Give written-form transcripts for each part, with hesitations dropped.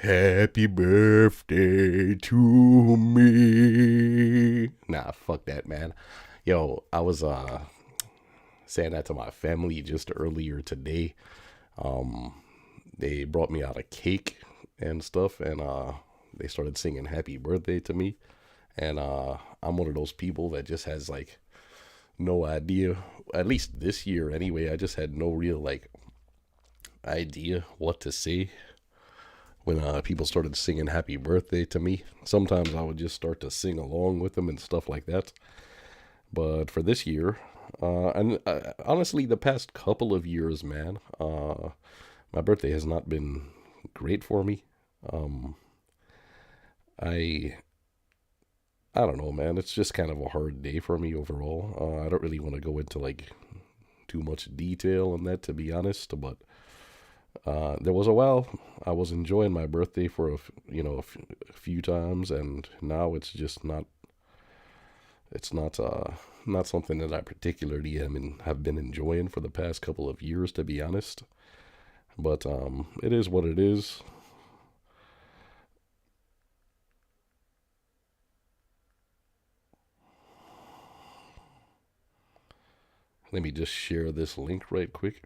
happy birthday to me. Nah, fuck that, man. Yo, I was saying that to my family just earlier today. Um, they brought me out a cake and stuff, and they started singing happy birthday to me. And I'm one of those people that just has like no idea, at least this year anyway. I just had no real like idea what to say when people started singing happy birthday to me. Sometimes I would just start to sing along with them and stuff like that. But for this year, and honestly, the past couple of years, man, my birthday has not been great for me. Um, I I don't know, man. It's just kind of a hard day for me overall. I don't really want to go into like too much detail on that, to be honest. But there was a while I was enjoying my birthday for a few times, and now it's just not. It's not something that I particularly have been enjoying for the past couple of years, to be honest. But it is what it is. Let me just share this link right quick.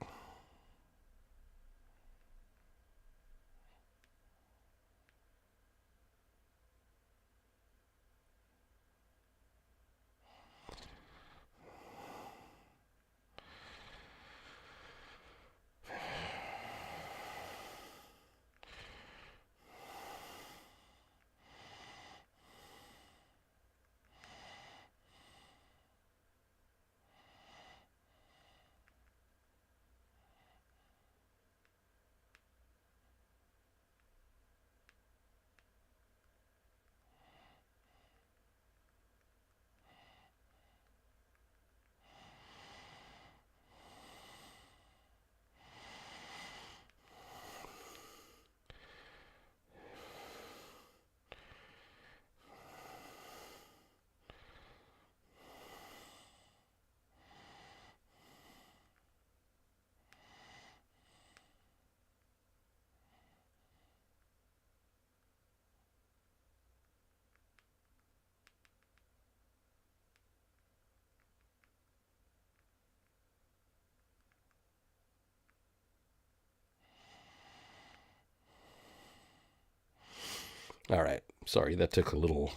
All right. Sorry, that took a little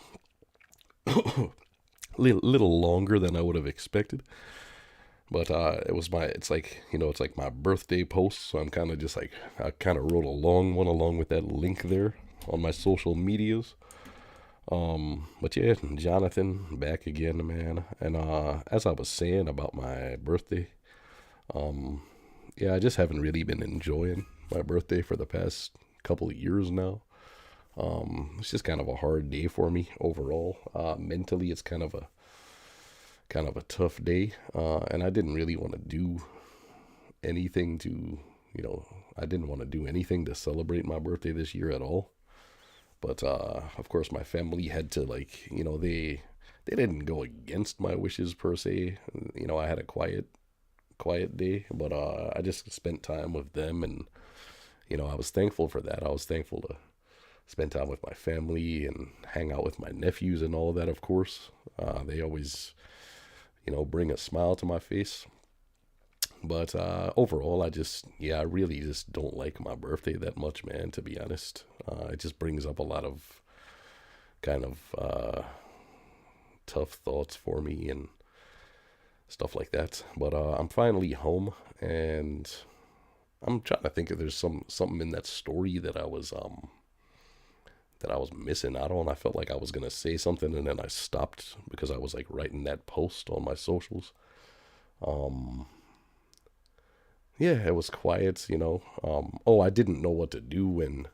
longer than I would have expected. But it's like, it's like my birthday post. So I'm kind of just like, I kind of wrote a long one along with that link there on my social medias. But yeah, Jonathan back again, man. And as I was saying about my birthday, um, yeah, I just haven't really been enjoying my birthday for the past couple of years now. It's just kind of a hard day for me overall. Mentally, it's kind of a tough day, and I didn't really want to do anything to, I didn't want to do anything to celebrate my birthday this year at all. But of course, my family had to like, they didn't go against my wishes per se. I had a quiet day, but I just spent time with them, and I was thankful for that. I was thankful to spend time with my family and hang out with my nephews and all that. Of course, they always bring a smile to my face. But overall, I really just don't like my birthday that much, man, to be honest. It just brings up a lot of kind of tough thoughts for me and stuff like that. But I'm finally home, and I'm trying to think if there's something in that story that I was missing out on. I felt like I was gonna say something, and then I stopped because I was like writing that post on my socials. Um, yeah, it was quiet, Oh, I didn't know what to do when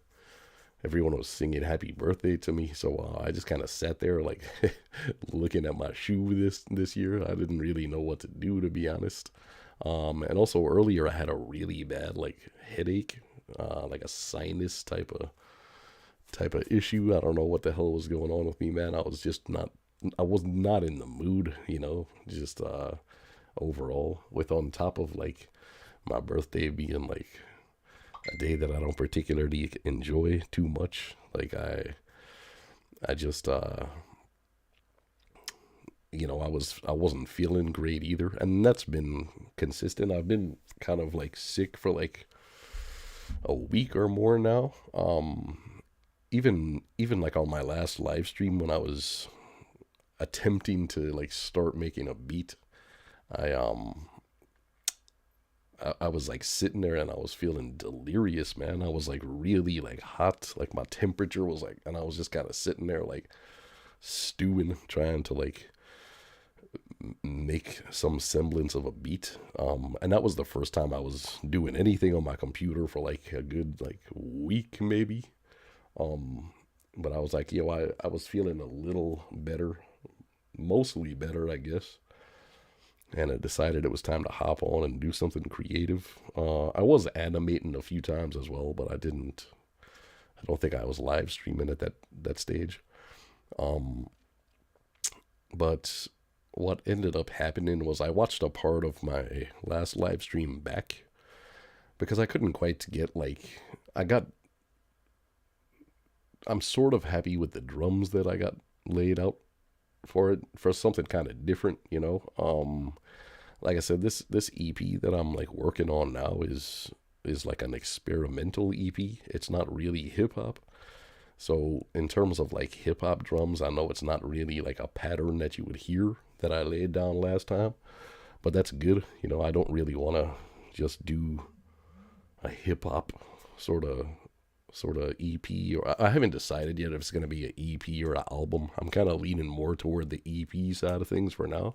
everyone was singing happy birthday to me, so I just kind of sat there like looking at my shoe this year. I didn't really know what to do, to be honest. And also earlier I had a really bad like headache, like a sinus type of issue. I don't know what the hell was going on with me, man. I was not in the mood, just overall, with on top of like my birthday being like a day that I don't particularly enjoy too much. Like I just I wasn't feeling great either, and that's been consistent. I've been kind of like sick for like a week or more now. Even like on my last live stream when I was attempting to like start making a beat, I I was like sitting there and I was feeling delirious, man. I was like really like hot, like my temperature was like, and I was just kind of sitting there like stewing, trying to like make some semblance of a beat. And that was the first time I was doing anything on my computer for like a good like week maybe. Um, but I was like, I was feeling a little better, mostly better, I guess. And I decided it was time to hop on and do something creative. I was animating a few times as well, but I didn't. I don't think I was live streaming at that stage. Um, but what ended up happening was I watched a part of my last live stream back because I couldn't quite get like I got. I'm sort of happy with the drums that I got laid out for it for something kind of different. Like I said, this EP that I'm like working on now is like an experimental EP. It's not really hip hop. So in terms of like hip hop drums, I know it's not really like a pattern that you would hear that I laid down last time, but that's good. I don't really want to just do a hip hop sort of sort of EP, or I haven't decided yet if it's going to be an EP or an album. I'm kind of leaning more toward the EP side of things for now,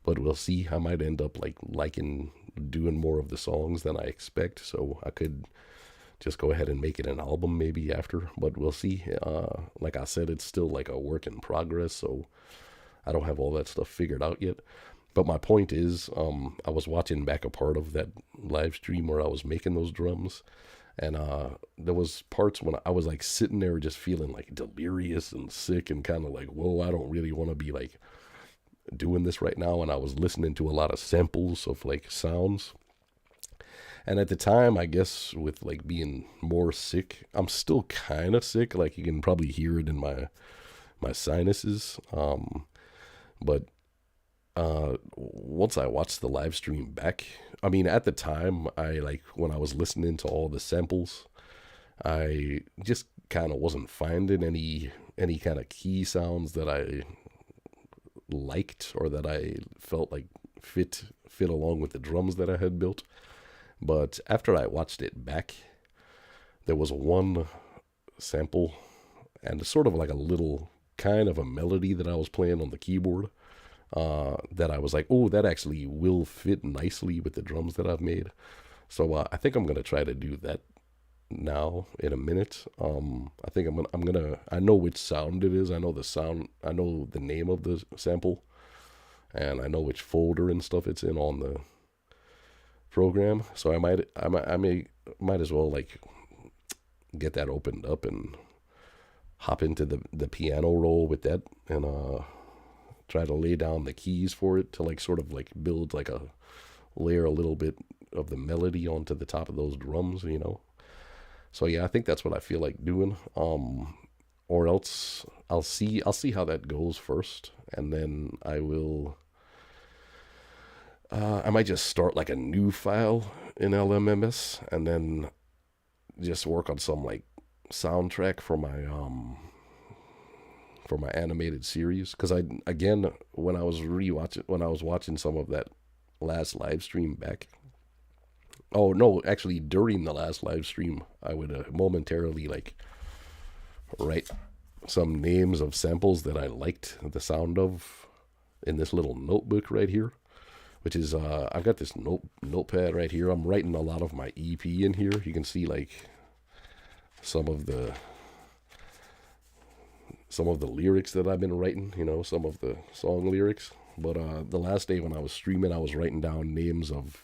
but we'll see. I might end up like liking doing more of the songs than I expect, so I could just go ahead and make it an album maybe after, but we'll see. Like I said, it's still like a work in progress, so I don't have all that stuff figured out yet. But my point is, I was watching back a part of that live stream where I was making those drums, and there was parts when I was like sitting there just feeling like delirious and sick and kind of like, whoa, I don't really want to be like doing this right now. And I was listening to a lot of samples of like sounds. And at the time, I guess with like being more sick, I'm still kind of sick. Like you can probably hear it in my sinuses. But once I watched the live stream back, I mean, at the time, I like when I was listening to all the samples, I just kind of wasn't finding any kind of key sounds that I liked or that I felt like fit along with the drums that I had built. But after I watched it back, there was one sample and sort of like a little kind of a melody that I was playing on the keyboard, that I was like, oh, that actually will fit nicely with the drums that I've made. So I think I'm gonna try to do that now in a minute. I think I know which sound it is. I know the sound. I know the name of the sample, and I know which folder and stuff it's in on the program. So I might as well like get that opened up and hop into the piano roll with that and try to lay down the keys for it to like sort of like build like a layer a little bit of the melody onto the top of those drums. So yeah, I think that's what I feel like doing. Or else I'll see how that goes first, and then I might just start like a new file in LMMS and then just work on some like soundtrack for my animated series, because when I was watching some of that last live stream back. Oh no, actually during the last live stream, I would momentarily like write some names of samples that I liked the sound of in this little notebook right here, which is I've got this notepad right here. I'm writing a lot of my EP in here. You can see like some of the lyrics that I've been writing, some of the song lyrics. But the last day when I was streaming, I was writing down names of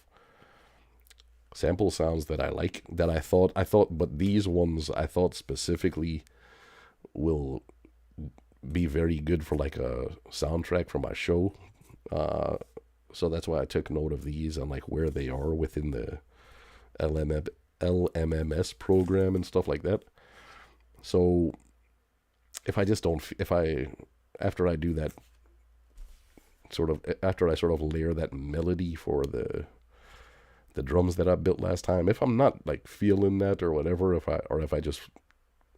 sample sounds that I like, that I thought, but these ones I thought specifically will be very good for like a soundtrack for my show. So that's why I took note of these and like where they are within the LMMS program and stuff like that. So if I just don't, if I, after I do that sort of, after I sort of layer that melody for the drums that I built last time, if I'm not like feeling that or whatever, if I just,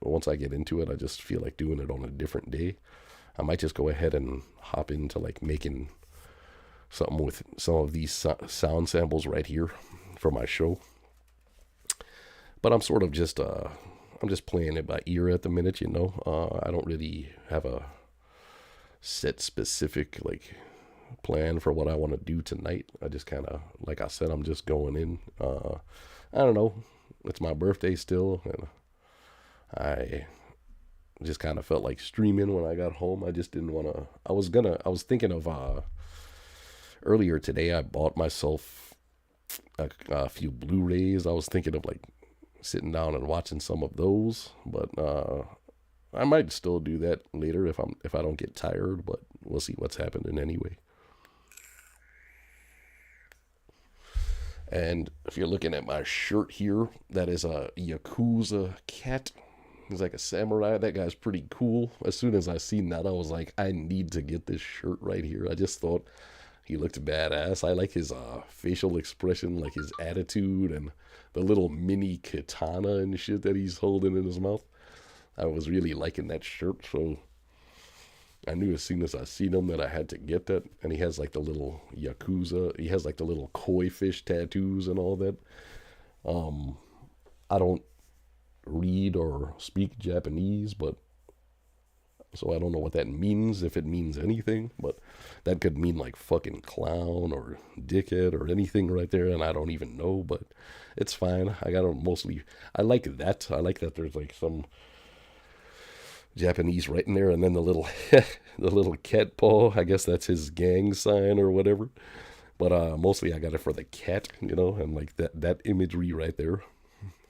once I get into it, I just feel like doing it on a different day, I might just go ahead and hop into like making something with some of these sound samples right here for my show. But I'm sort of just I'm just playing it by ear at the minute, you know. I don't really have a set specific like plan for what I want to do tonight. I just kind of, like I said, I'm just going in. I don't know. It's my birthday still, and I just kind of felt like streaming when I got home. I just didn't want to. I was thinking of earlier today. I bought myself a few Blu-rays. I was thinking of like sitting down and watching some of those, but I might still do that later if I don't get tired. But we'll see what's happening anyway. And if you're looking at my shirt here, that is a Yakuza cat. He's like a samurai. That guy's pretty cool. As soon as I seen that, I was like, I need to get this shirt right here. I just thought he looked badass. I like his facial expression, like his attitude, and the little mini katana and shit that he's holding in his mouth. I was really liking that shirt, so I knew as soon as I seen him that I had to get that. And he has like the little Yakuza, he has like the little koi fish tattoos and all that. I don't read or speak Japanese, but so I don't know what that means, if it means anything, but that could mean like fucking clown or dickhead or anything right there, and I don't even know, but it's fine. I gotta mostly, I like that. I like that there's like some Japanese right in there, and then the little the little cat paw. I guess that's his gang sign or whatever. But mostly I got it for the cat, you know, and like that imagery right there.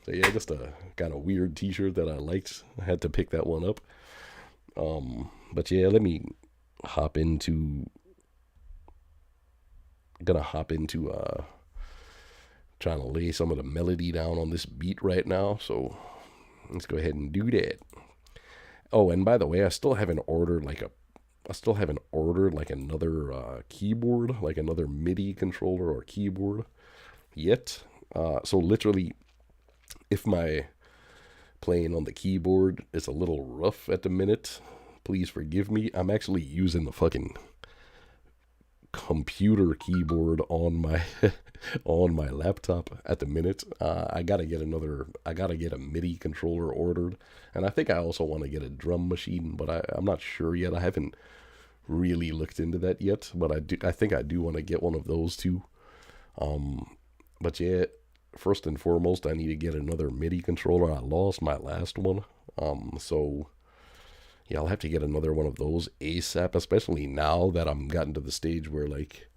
So yeah, just a kind of weird T-shirt that I liked. I had to pick that one up. But yeah, let me hop into. Gonna hop into trying to lay some of the melody down on this beat right now. So let's go ahead and do that. Oh, and by the way, I still haven't ordered like another keyboard, like another MIDI controller or keyboard yet. So literally, if my playing on the keyboard is a little rough at the minute, please forgive me. I'm actually using the fucking computer keyboard on my on my laptop at the minute. I gotta get a MIDI controller ordered, and I think I also want to get a drum machine, but I'm not sure yet. I haven't really looked into that yet, but I think I do want to get one of those too. But yeah, first and foremost, I need to get another MIDI controller. I lost my last one, so yeah, I'll have to get another one of those ASAP, especially now that I'm gotten to the stage where like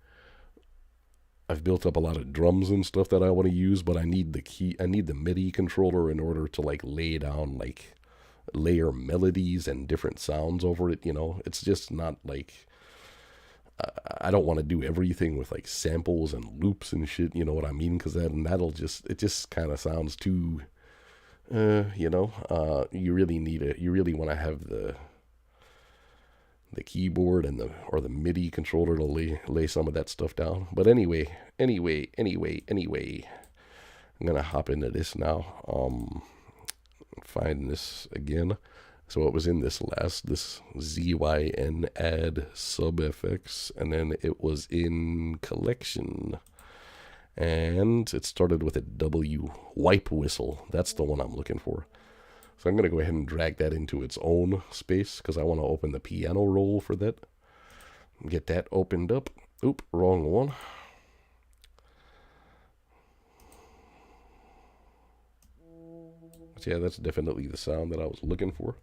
I've built up a lot of drums and stuff that I want to use, but I need the MIDI controller in order to like layer melodies and different sounds over it, you know. It's just not like I don't want to do everything with like samples and loops and shit, you know what I mean? Because it just kind of sounds too you know, you really want to have the keyboard and the MIDI controller to lay some of that stuff down. But anyway, I'm gonna hop into this now. Find this again. So it was in this ZYN add sub FX, and then it was in collection. And it started with a W, wipe whistle. That's the one I'm looking for. So I'm going to go ahead and drag that into its own space because I want to open the piano roll for that. Get that opened up. Oop, wrong one. But yeah, that's definitely the sound that I was looking for.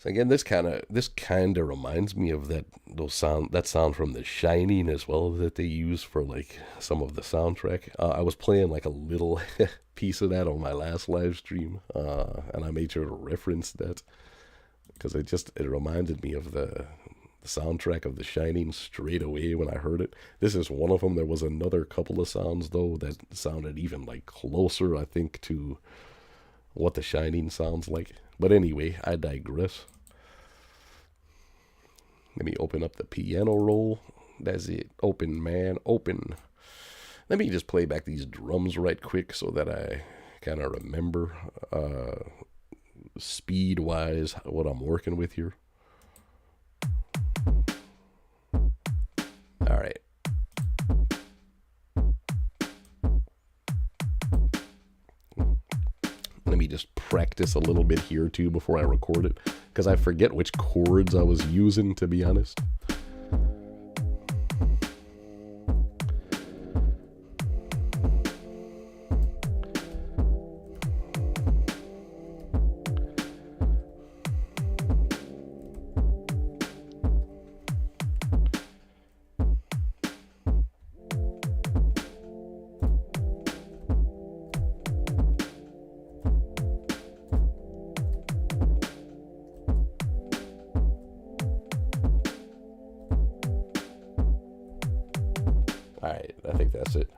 So again, this kind of reminds me of that sound from The Shining as well that they use for like some of the soundtrack. I was playing like a little piece of that on my last live stream, and I made sure to reference that because it reminded me of the soundtrack of The Shining straight away when I heard it. This is one of them. There was another couple of sounds though that sounded even like closer, I think, to what The Shining sounds like. But anyway, I digress. Let me open up the piano roll. That's it. Open, man. Open. Let me just play back these drums right quick so that I kind of remember speed-wise what I'm working with here. All right. Let me just practice a little bit here too before I record it, because I forget which chords I was using, to be honest. Alright, I think that's it.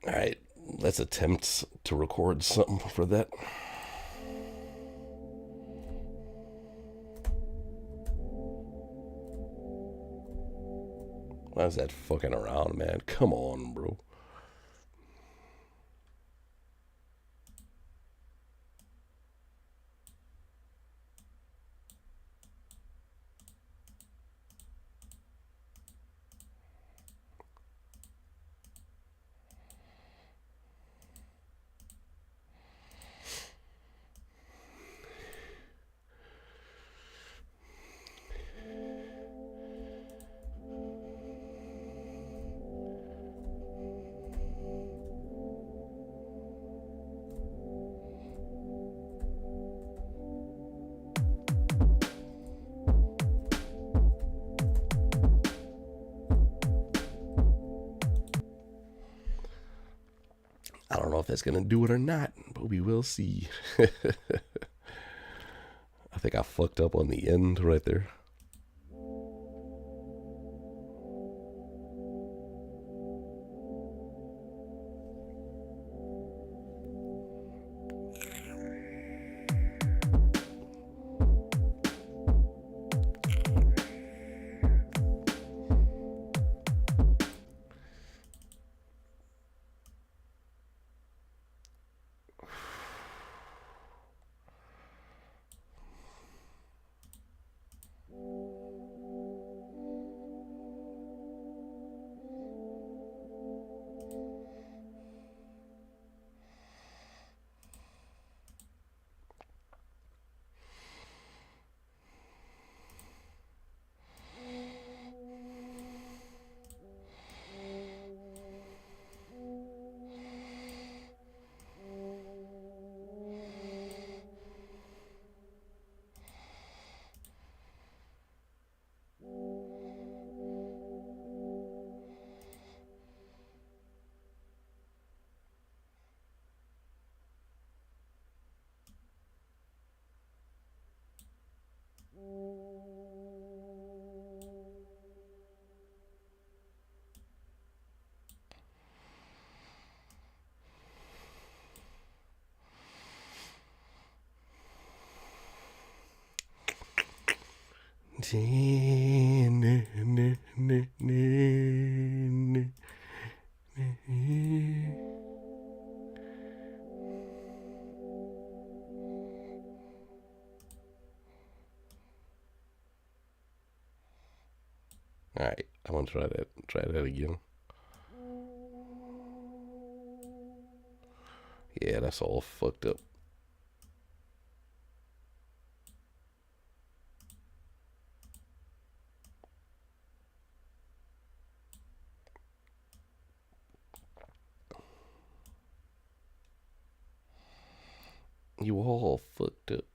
Alright, let's attempt to record something for that. Why is that fucking around, man? Come on, bro. I don't know if that's going to do it or not, but we will see. I think I fucked up on the end right there. Alright, I want to try that. Try that again. Yeah, that's all fucked up. You all fucked up.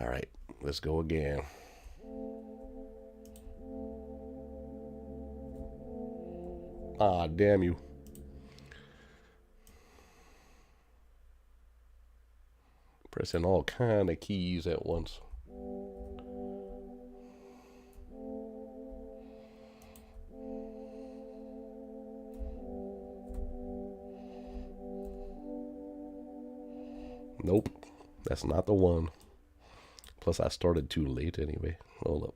Alright, let's go again. Ah, damn you. Pressing all kind of keys at once. Nope, that's not the one. Plus, I started too late anyway. Hold up.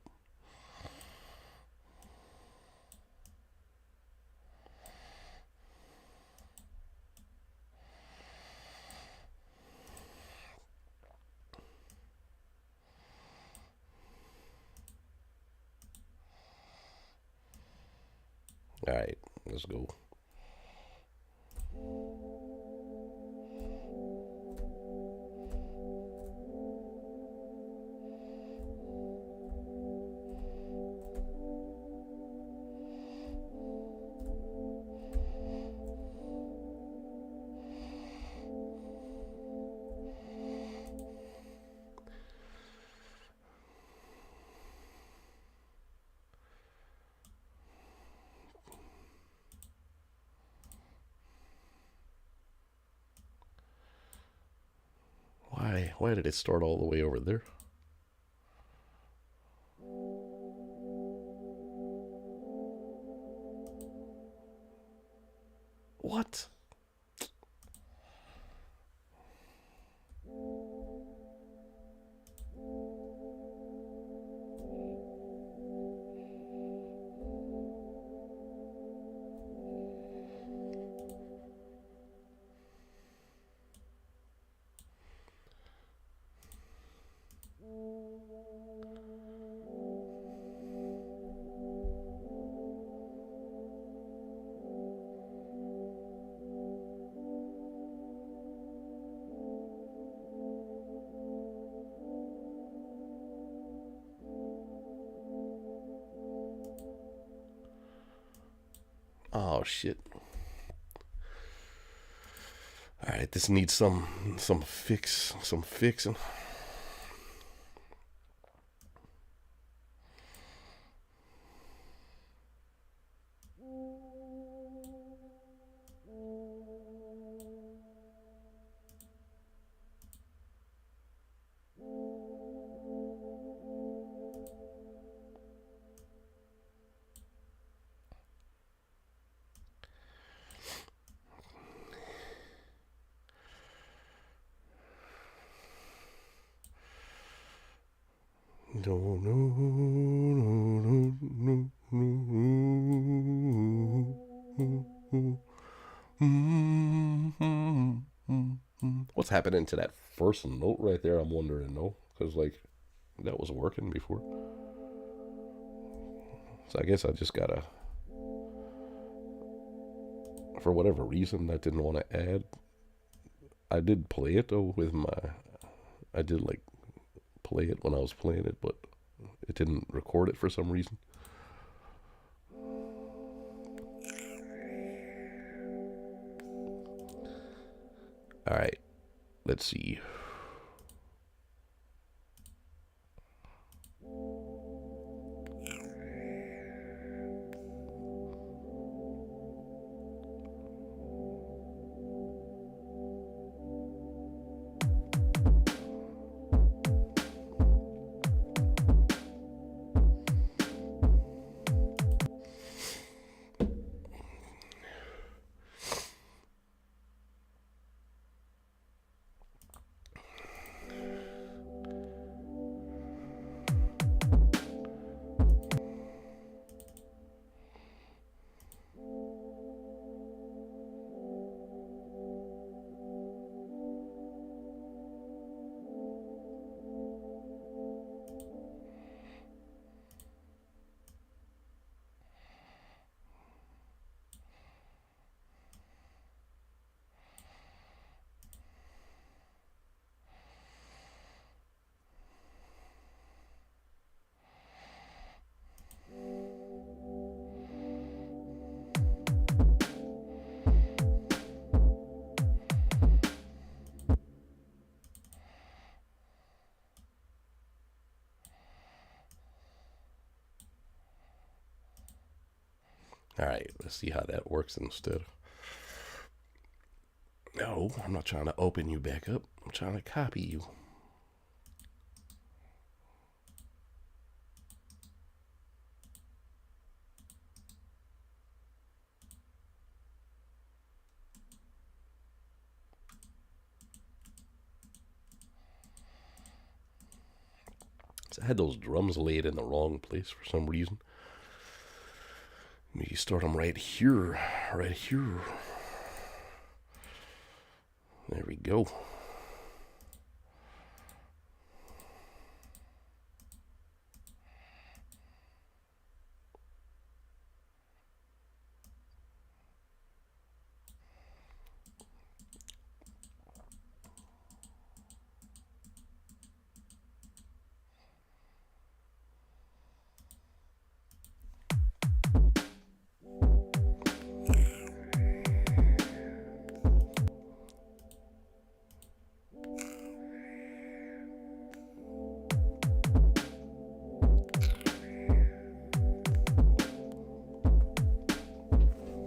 Alright, let's go. Why did it start all the way over there? What? Oh shit. Alright, this needs some fixing. What's happening to that first note right there? I'm wondering, no? Because, like, that was working before. So I guess I just gotta, for whatever reason, I didn't want to add. I did play it, though, with my, I did, like, play it when I was playing it, but it didn't record it for some reason. Alright, let's see. All right, let's see how that works instead. No, I'm not trying to open you back up. I'm trying to copy you. So I had those drums laid in the wrong place for some reason. You start them right here, right here. There we go.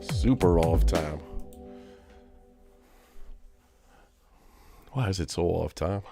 Super off time. Why is it so off time?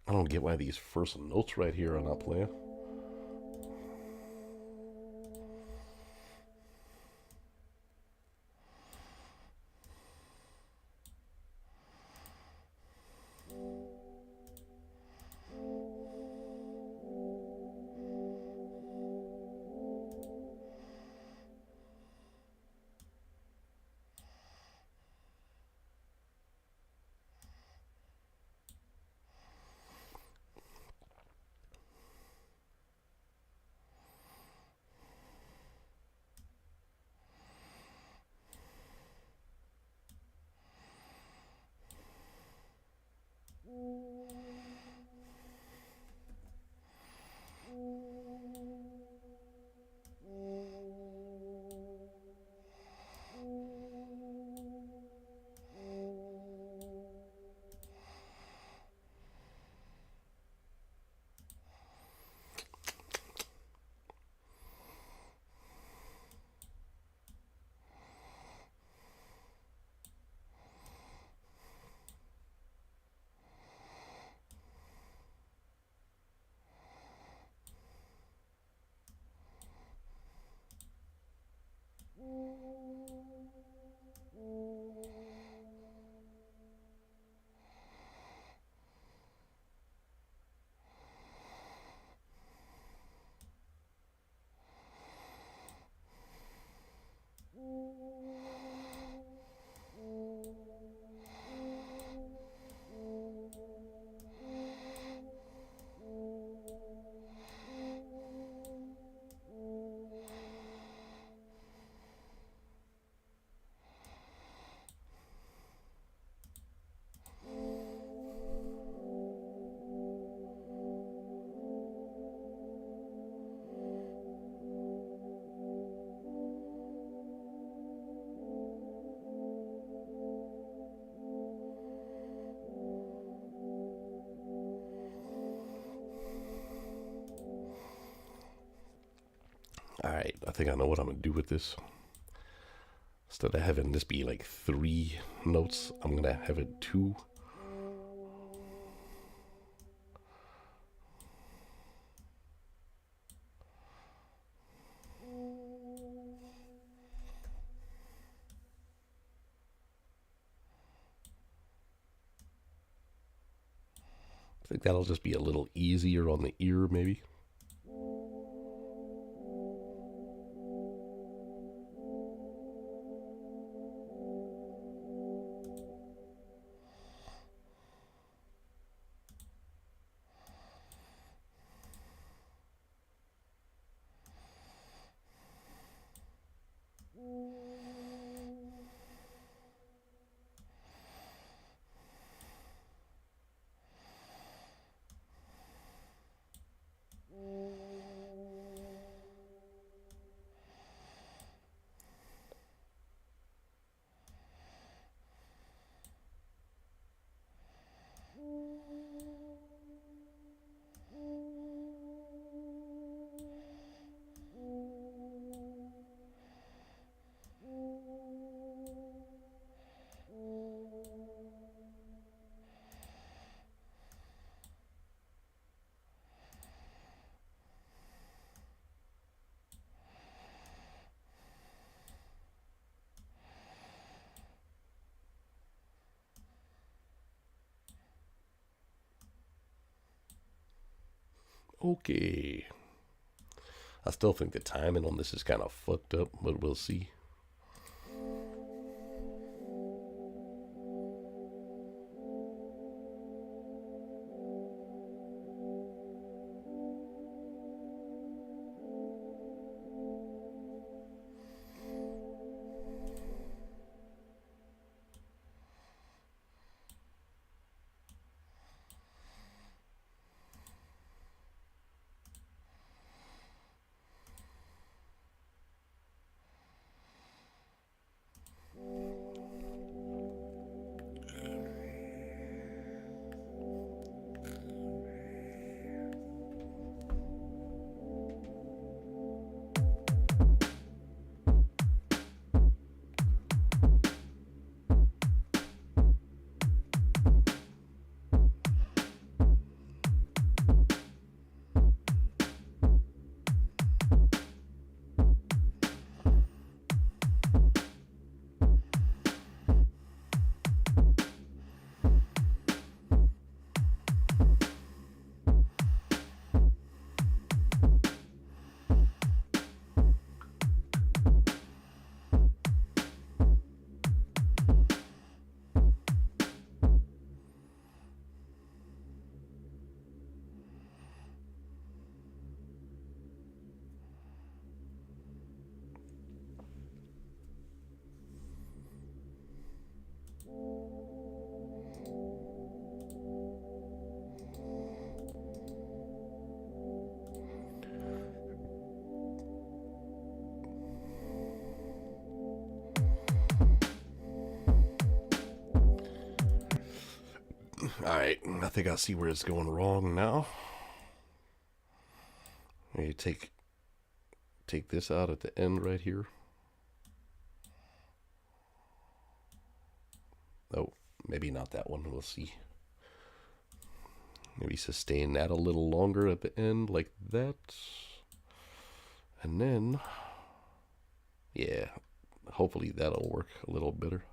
I don't get why these first notes right here are not playing. All right, I think I know what I'm gonna do with this. Instead of having this be like 3 notes, I'm gonna have it 2. I think that'll just be a little easier on the ear, maybe. Okay. I still think the timing on this is kind of fucked up, but we'll see. Alright, I think I see where it's going wrong now. You take this out at the end right here. Oh, maybe not that one. We'll see. Maybe sustain that a little longer at the end like that. And then, yeah, hopefully that'll work a little better.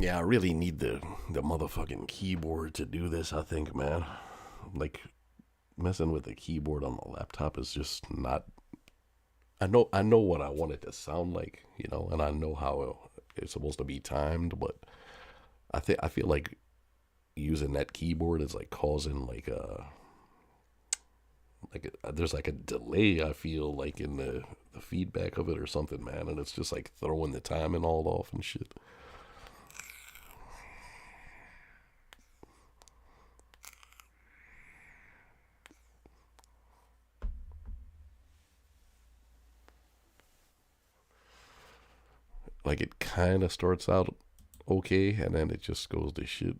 Yeah, I really need the motherfucking keyboard to do this, I think, man. Like messing with the keyboard on the laptop is just not. I know what I want it to sound like, and I know how it's supposed to be timed, but I feel like using that keyboard is like causing there's like a delay, I feel like, in the feedback of it or something, man, and it's just like throwing the timing all off and shit. Like it kind of starts out okay, and then it just goes to shit.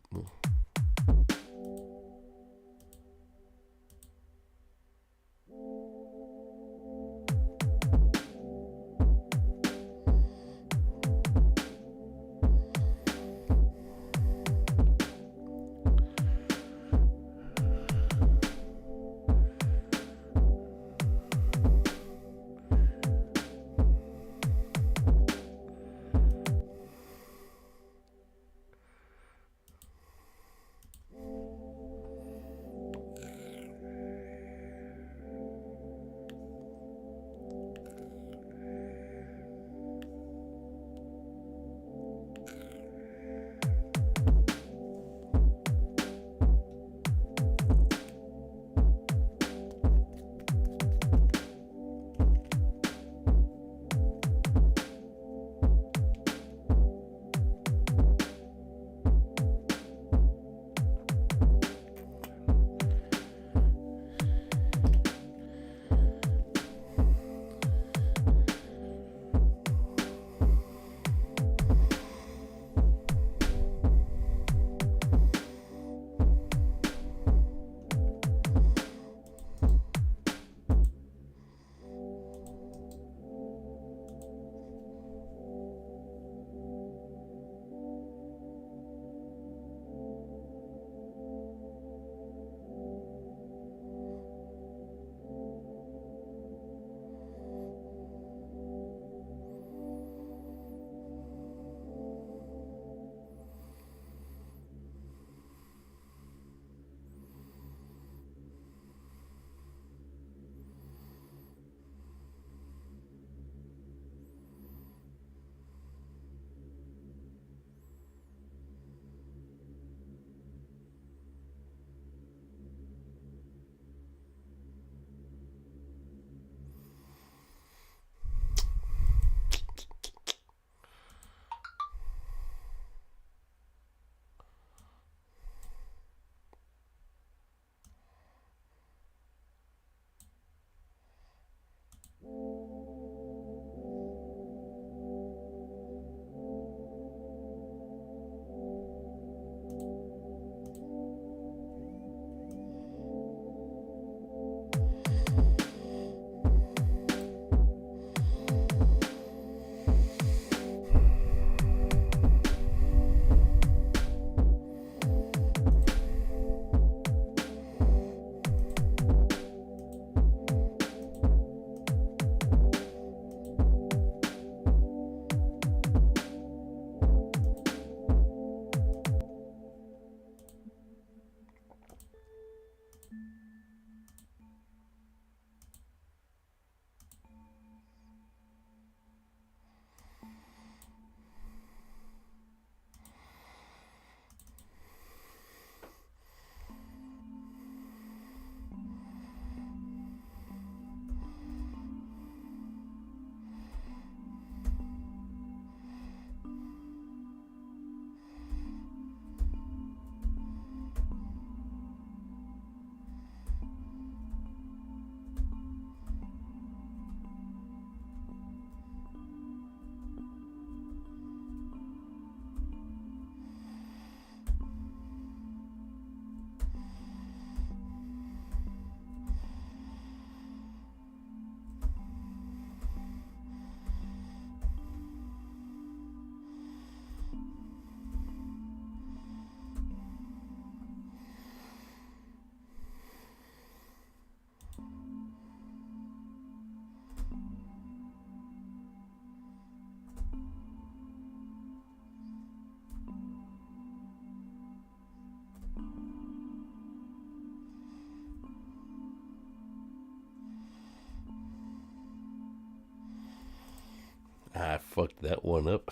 I fucked that one up.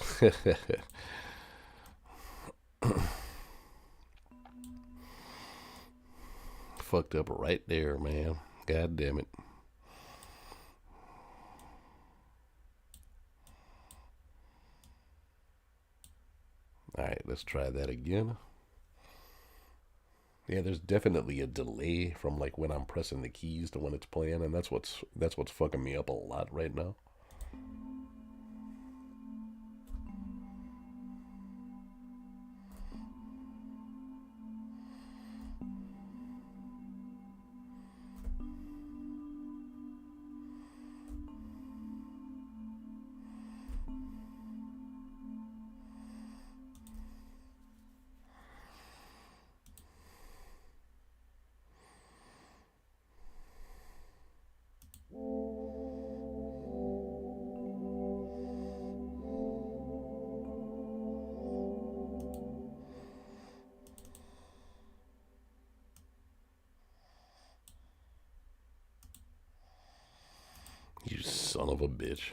Fucked up right there, man. God damn it. Alright, let's try that again. Yeah, there's definitely a delay from like when I'm pressing the keys to when it's playing, and that's what's fucking me up a lot right now. You son of a bitch.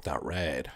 All right.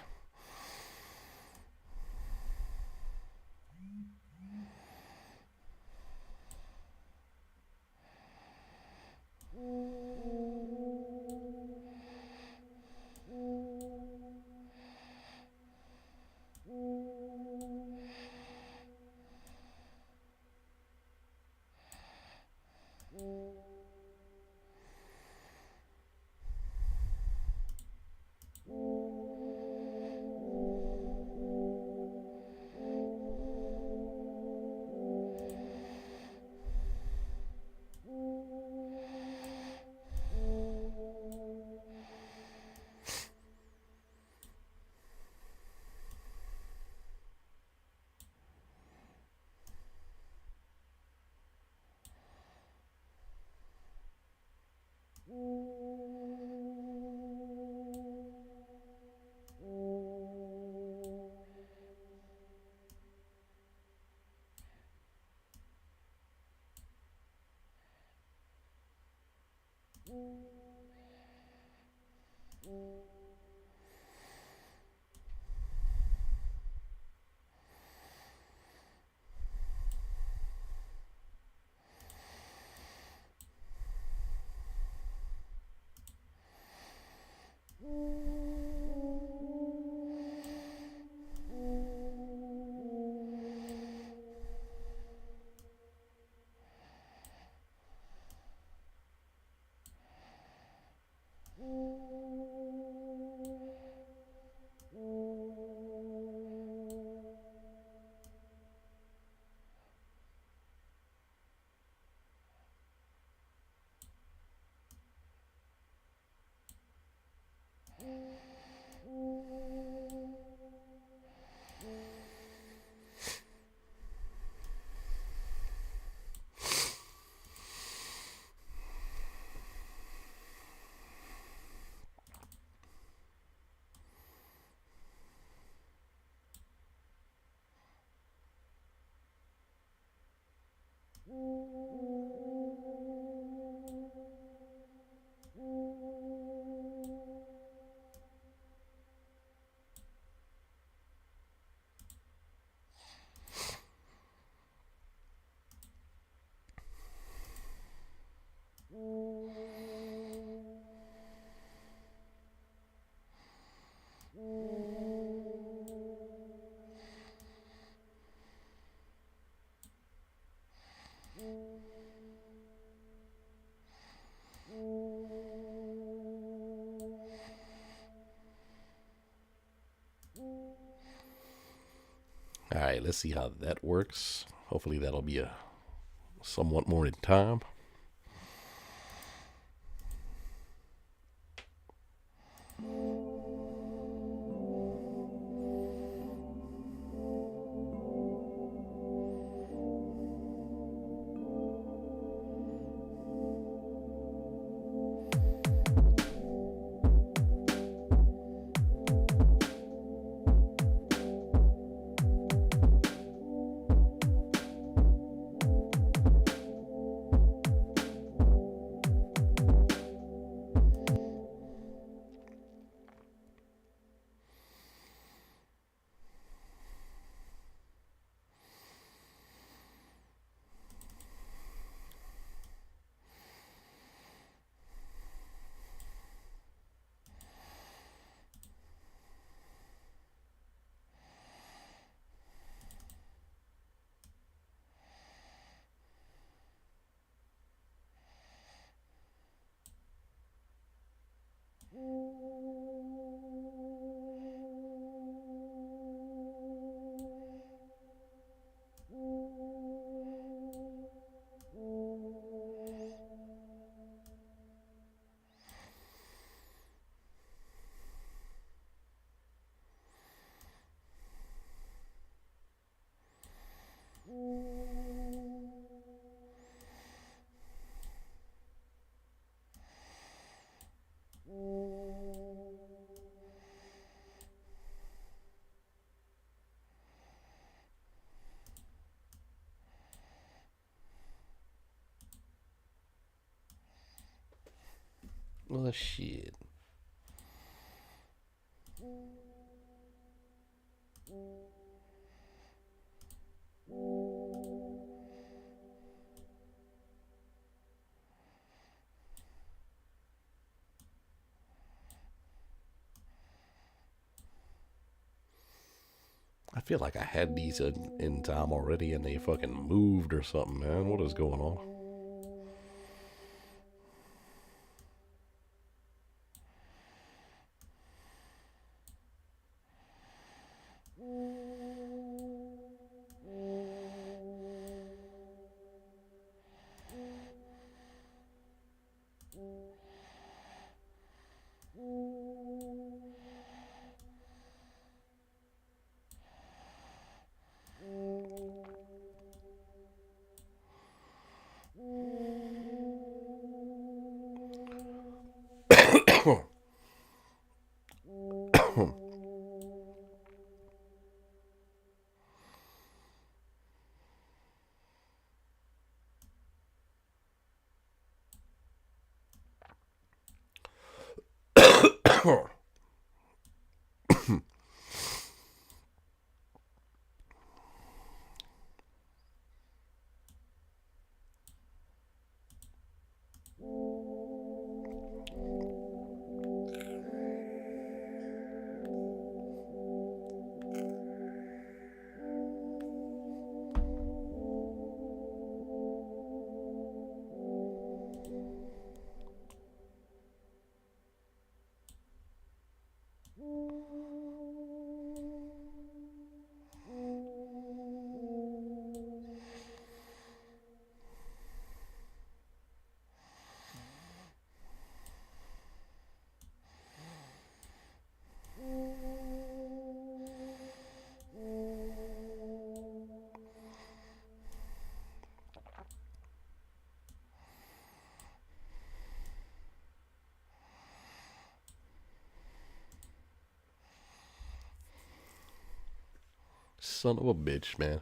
All right, let's see how that works. Hopefully that'll be a somewhat more in time. Well, shit. I feel like I had these in time already and they fucking moved or something, man. What is going on? Son of a bitch, man.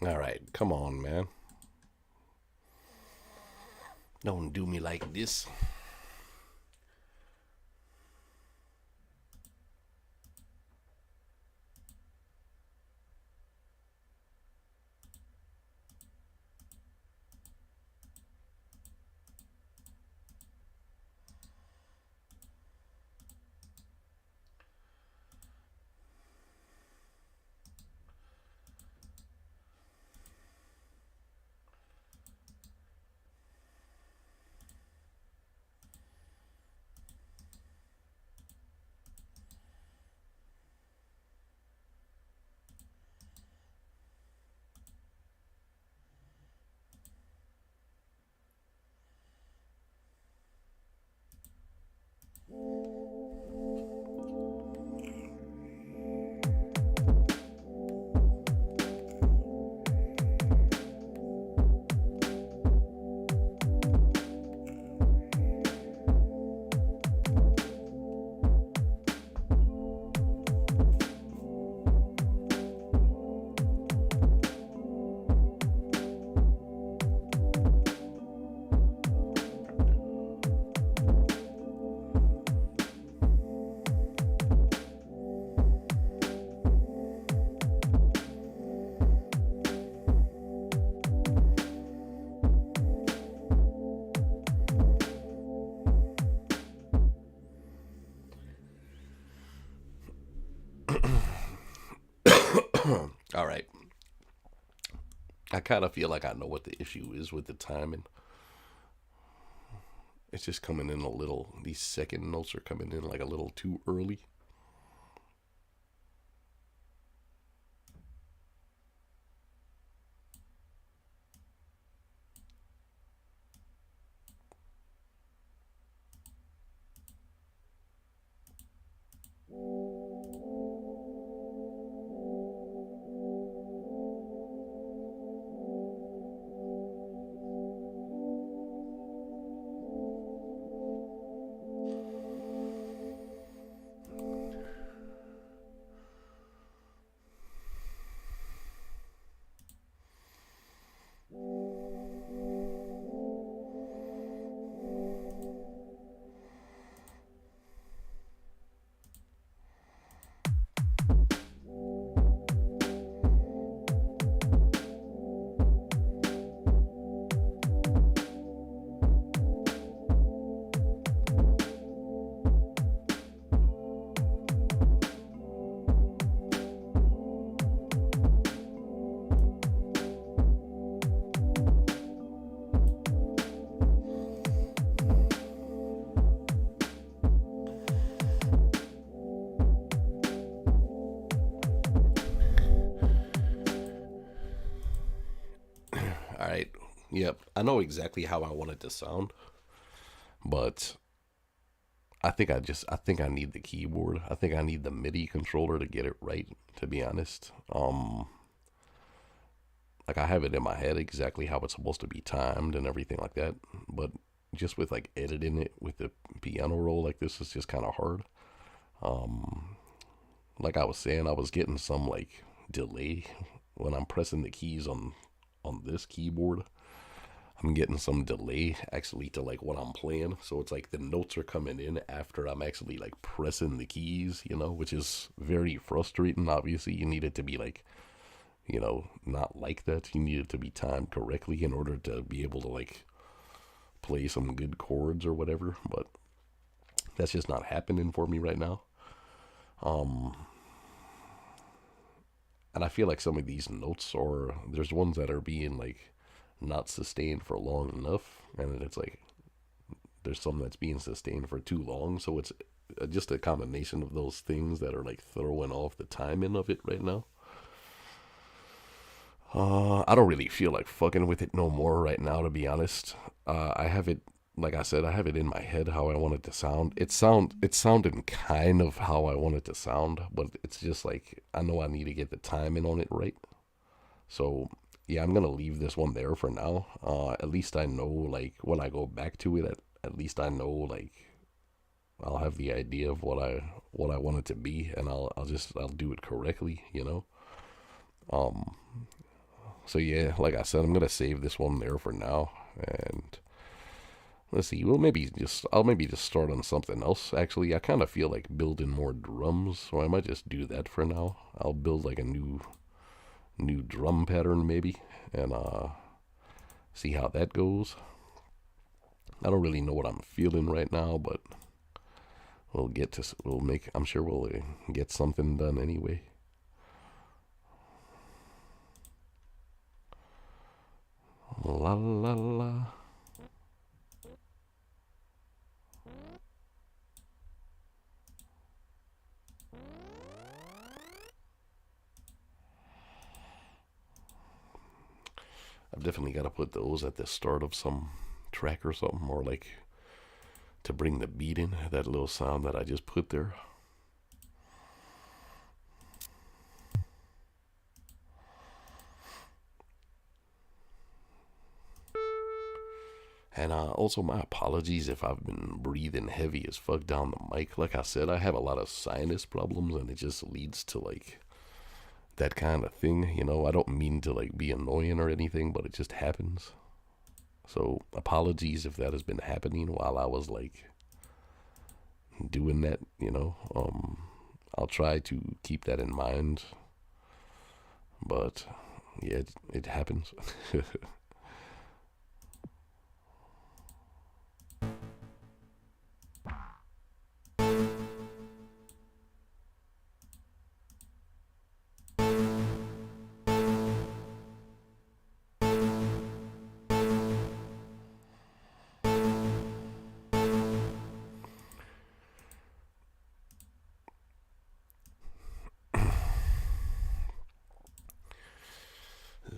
All right, come on, man. Don't do me like this. All right. I kind of feel like I know what the issue is with the timing. It's just coming in a little, these second notes are coming in like a little too early. All right. Yep. I know exactly how I want it to sound, but I think I need the keyboard. I think I need the MIDI controller to get it right, to be honest. Like I have it in my head exactly how it's supposed to be timed and everything like that, but just with like editing it with the piano roll like this is just kind of hard. Um, like I was saying, I was getting some like delay when I'm pressing the keys on this keyboard. I'm getting some delay actually to like what I'm playing. So it's like the notes are coming in after I'm actually like pressing the keys, which is very frustrating. Obviously, you need it to be like, not like that. You need it to be timed correctly in order to be able to like play some good chords or whatever. But that's just not happening for me right now. Um, and I feel like some of these notes or there's ones that are being like not sustained for long enough, and then it's like there's some that's being sustained for too long. So it's just a combination of those things that are like throwing off the timing of it right now. I don't really feel like fucking with it no more right now, to be honest. I have it, like I said, I have it in my head how I want it to sound. It's sounding kind of how I want it to sound, but it's just like I know I need to get the timing on it right. So yeah, I'm gonna leave this one there for now. At least I know like when I go back to it, at least I know like I'll have the idea of what I want it to be, and I'll do it correctly. Um, so yeah, like I said, I'm gonna save this one there for now, and Let's see. Well, I'll maybe just start on something else. Actually, I kind of feel like building more drums, so I might just do that for now. I'll build like a new drum pattern maybe, and see how that goes. I don't really know what I'm feeling right now, but I'm sure we'll get something done anyway. La la la. I've definitely got to put those at the start of some track or something, or like to bring the beat in, that little sound that I just put there. And also, my apologies if I've been breathing heavy as fuck down the mic. Like I said, I have a lot of sinus problems, and it just leads to like that kind of thing. I don't mean to like be annoying or anything, but it just happens. So apologies if that has been happening while I was like doing that. I'll try to keep that in mind. But yeah, it happens.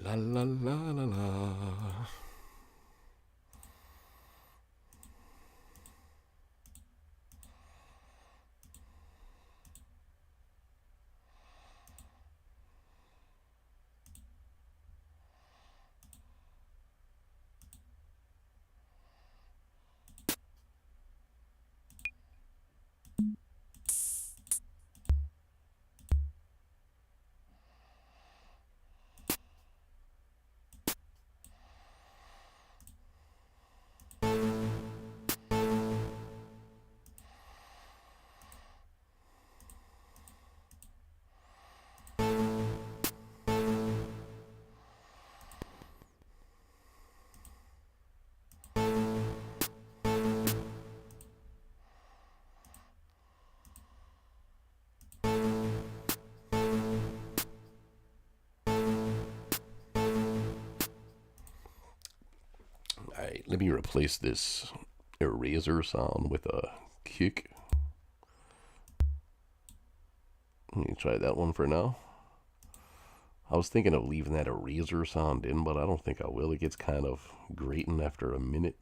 La la la la la. Alright, let me replace this eraser sound with a kick. Let me try that one for now. I was thinking of leaving that eraser sound in, but I don't think I will. It gets kind of grating after a minute.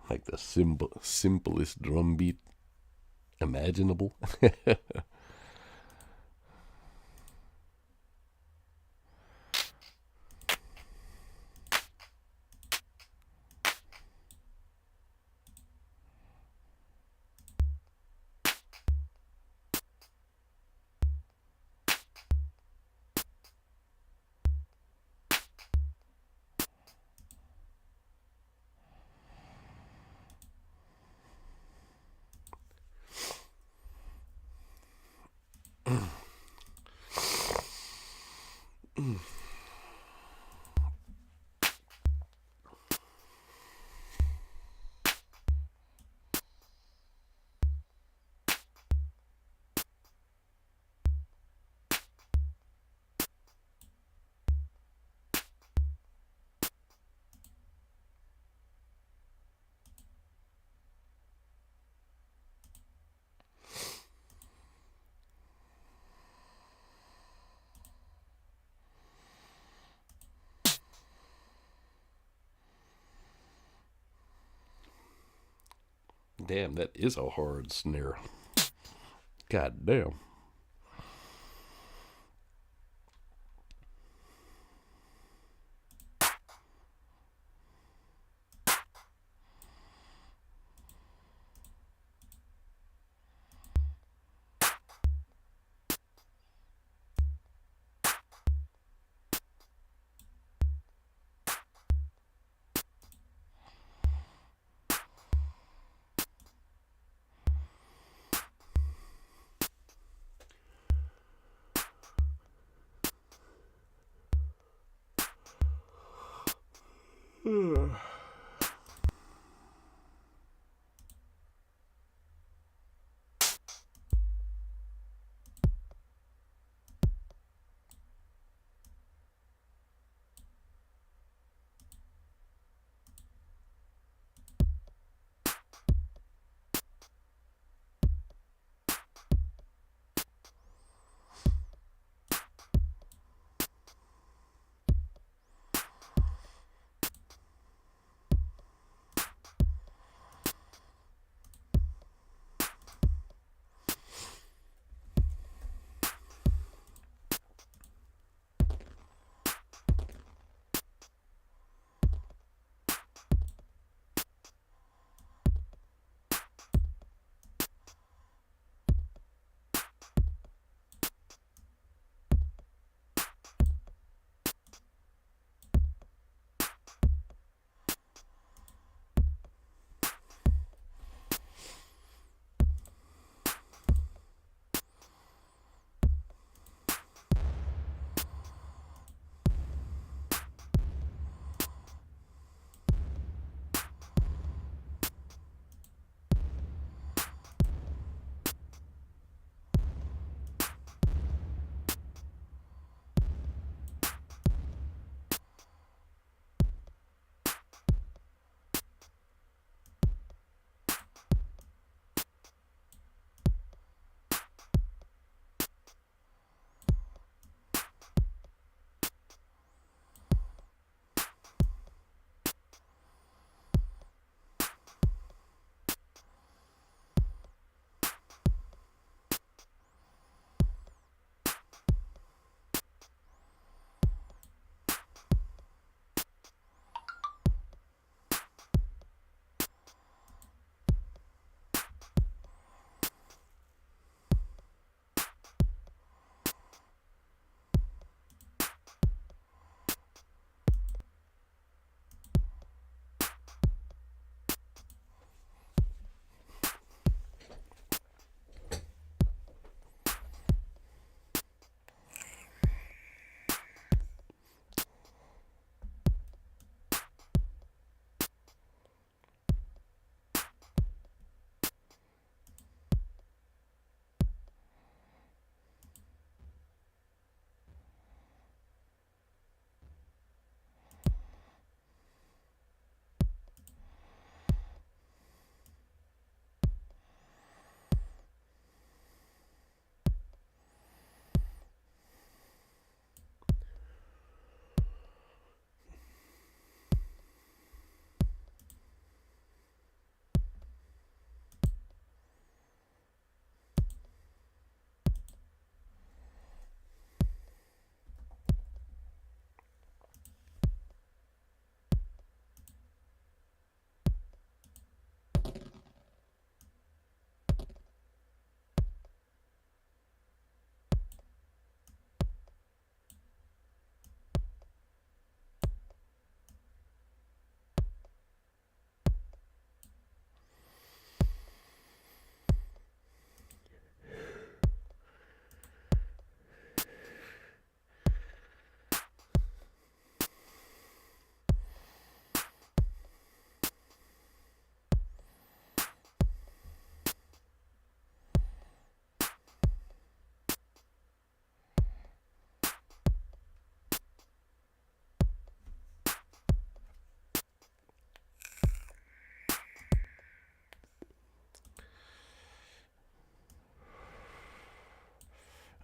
Like the simplest drum beat imaginable. Damn, that is a hard snare. God damn.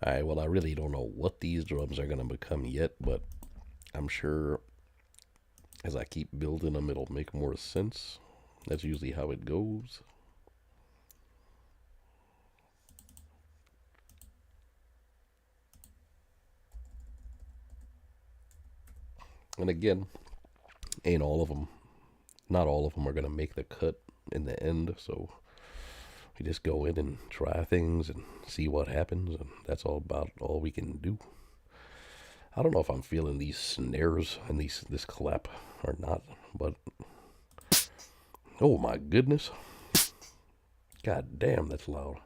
All right, well, I really don't know what these drums are going to become yet, but I'm sure as I keep building them, it'll make more sense. That's usually how it goes. And again, ain't all of them, not all of them are going to make the cut in the end. So we just go in and try things and see what happens. And that's all we can do. I don't know if I'm feeling these snares and this clap or not, but oh my goodness. God damn, that's loud.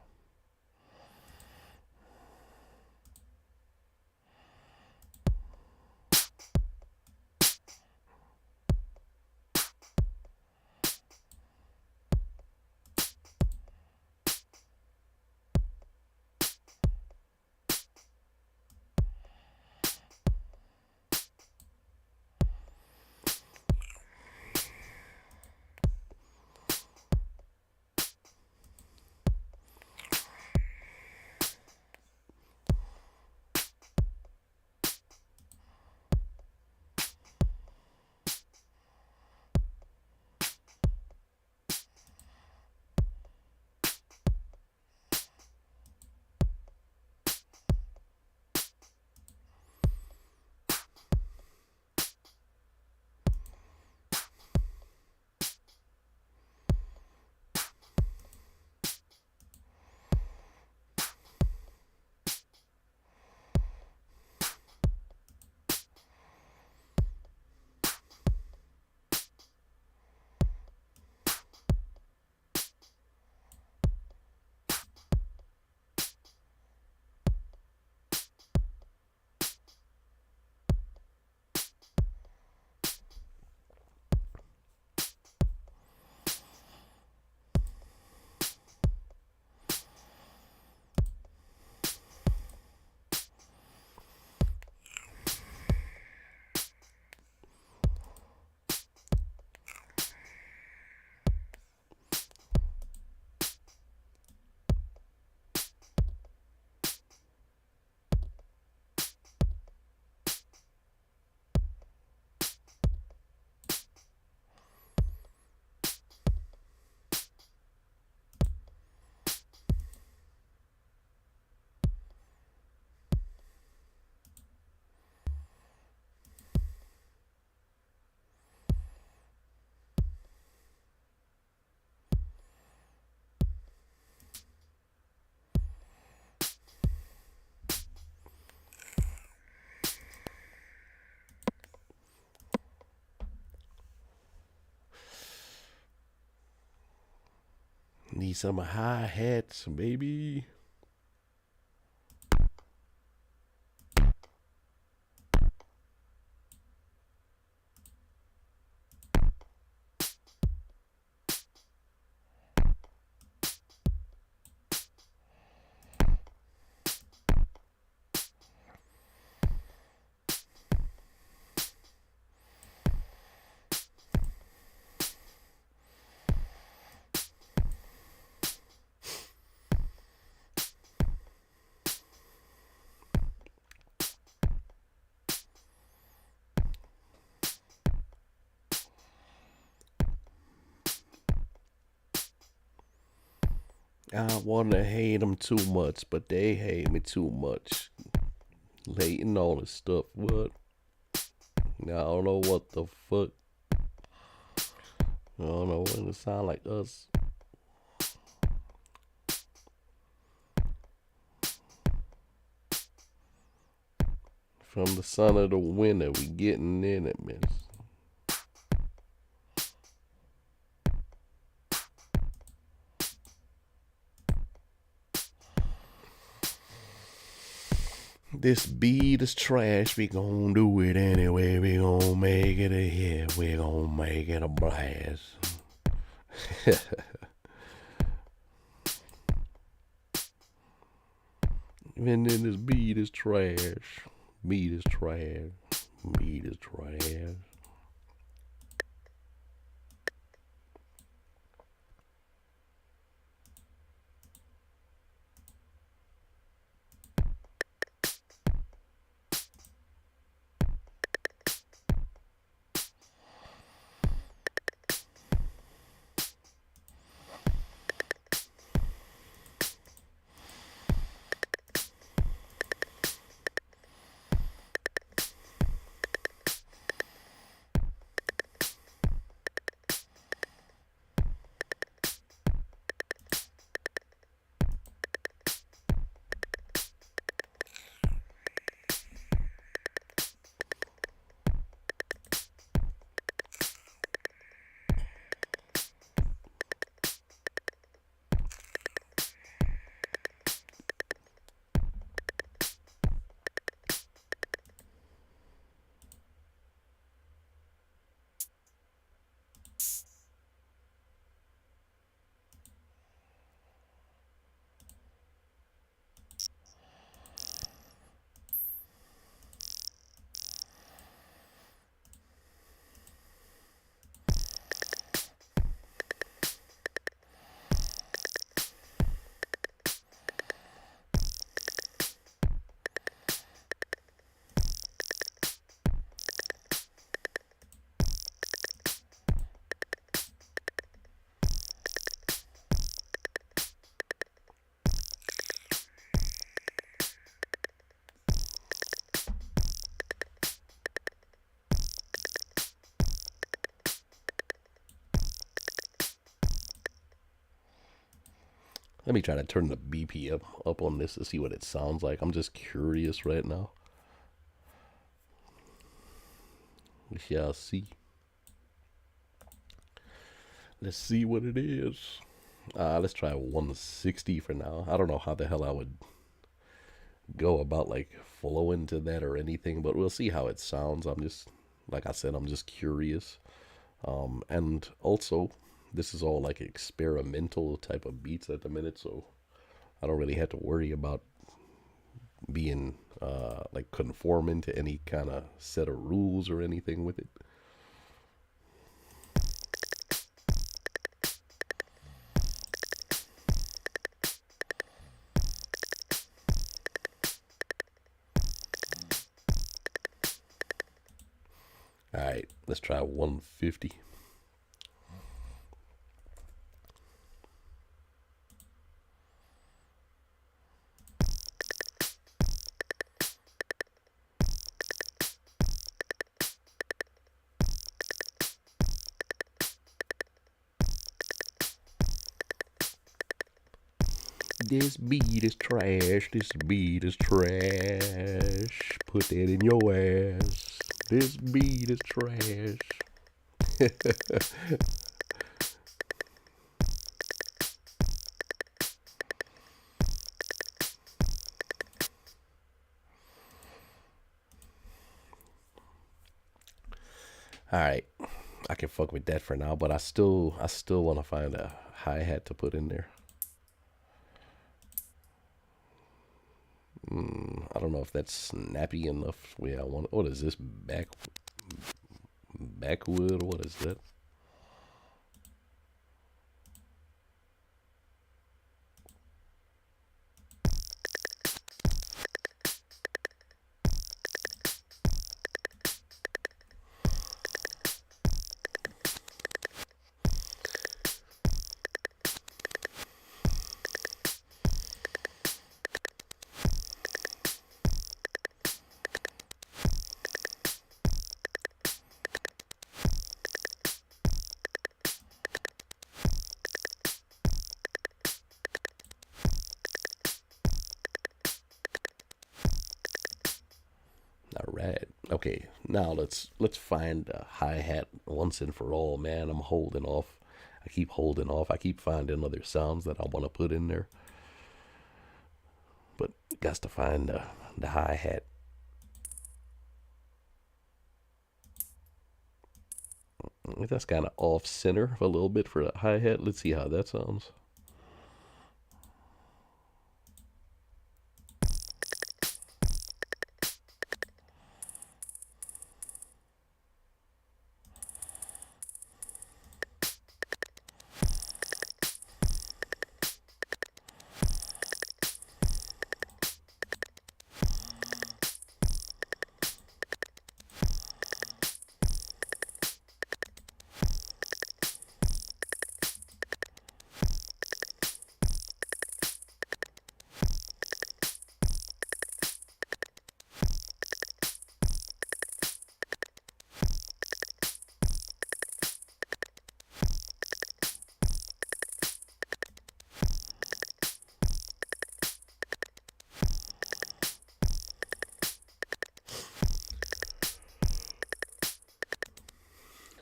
Need some hi-hats, baby. I wanna hate them too much, but they hate me too much. Hating all this stuff, what? I don't know what the fuck. I don't know what it sound like us. From the son of the winter, we getting in it, miss. This beat is trash, we gon' do it anyway. We gon' make it a hit, we gon' make it a blast. Even then this beat is trash. Beat is trash. Beat is trash. Let me try to turn the BPM up on this to see what it sounds like. I'm just curious right now. We shall see. Let's see what it is. Let's try 160 for now. I don't know how the hell I would go about like flow into that or anything, but we'll see how it sounds. I'm just, like I said, I'm just curious. And also, this is all like experimental type of beats at the minute, so I don't really have to worry about being like conforming to any kind of set of rules or anything with it. All right, let's try 150. This beat is trash. This beat is trash. Put that in your ass. This beat is trash. All right, I can fuck with that for now, but I still want to find a hi-hat to put in there. I don't know if that's snappy enough. Yeah, I want. What is this backwood? What is that? All right. Okay. Now let's find a hi-hat once and for all, man. I'm holding off. I keep holding off. I keep finding other sounds that I want to put in there. But got to find the hi-hat. That's kind of off center a little bit for a hi-hat. Let's see how that sounds.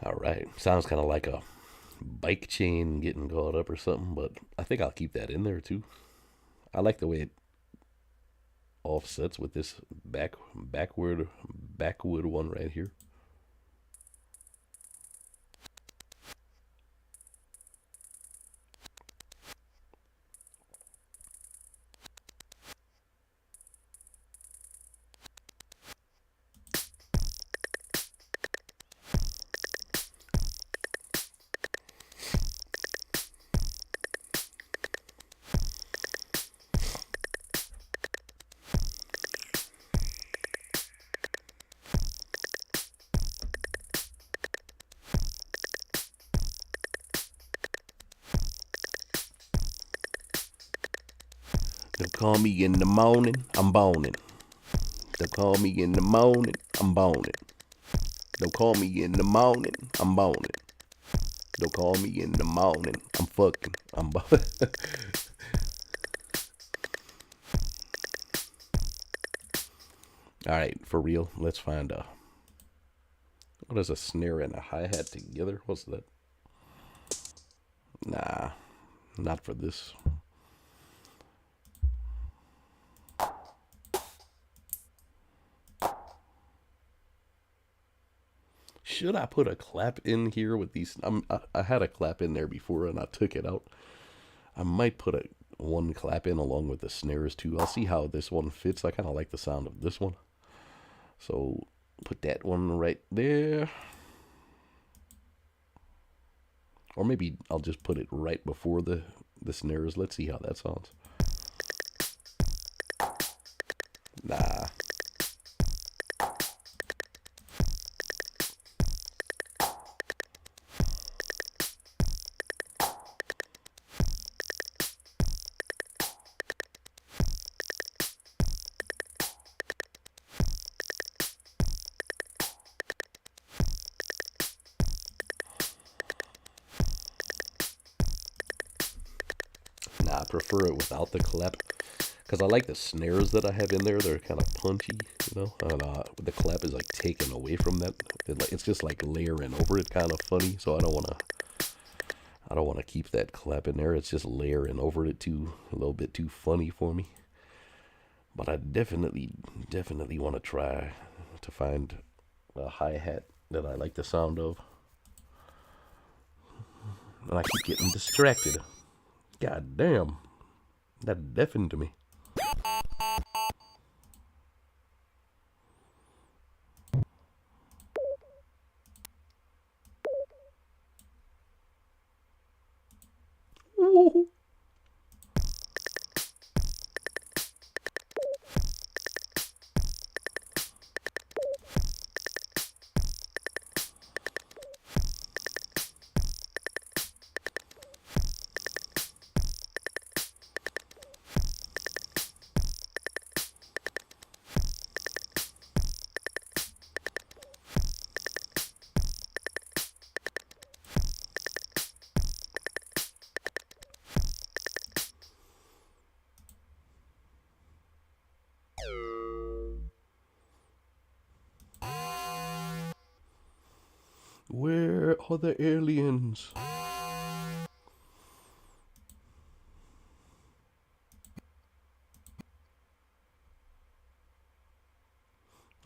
All right. Sounds kind of like a bike chain getting caught up or something, but I think I'll keep that in there too. I like the way it offsets with this backwood one right here. They'll call me in the morning, I'm boning. They'll call me in the morning, I'm boning. They'll call me in the morning, I'm boning. They'll call me in the morning, I'm fucking, I'm boning. All right, for real. Let's find what is a snare and a hi-hat together? What's that? Nah, not for this. Should I put a clap in here with these? I had a clap in there before and I took it out. I might put one clap in along with the snares too. I'll see how this one fits. I kind of like the sound of this one. So put that one right there. Or maybe I'll just put it right before the snares. Let's see how that sounds. Nah. Nah, I prefer it without the clap. Because I like the snares that I have in there. They're kind of punchy, you know. And the clap is like taken away from that. It's just like layering over it, kind of funny. So I don't want to keep that clap in there. It's just layering over it a little bit too funny for me. But I definitely want to try to find a hi-hat that I like the sound of. And I keep getting distracted. God damn. That deafened me. Ooh. Where are the aliens?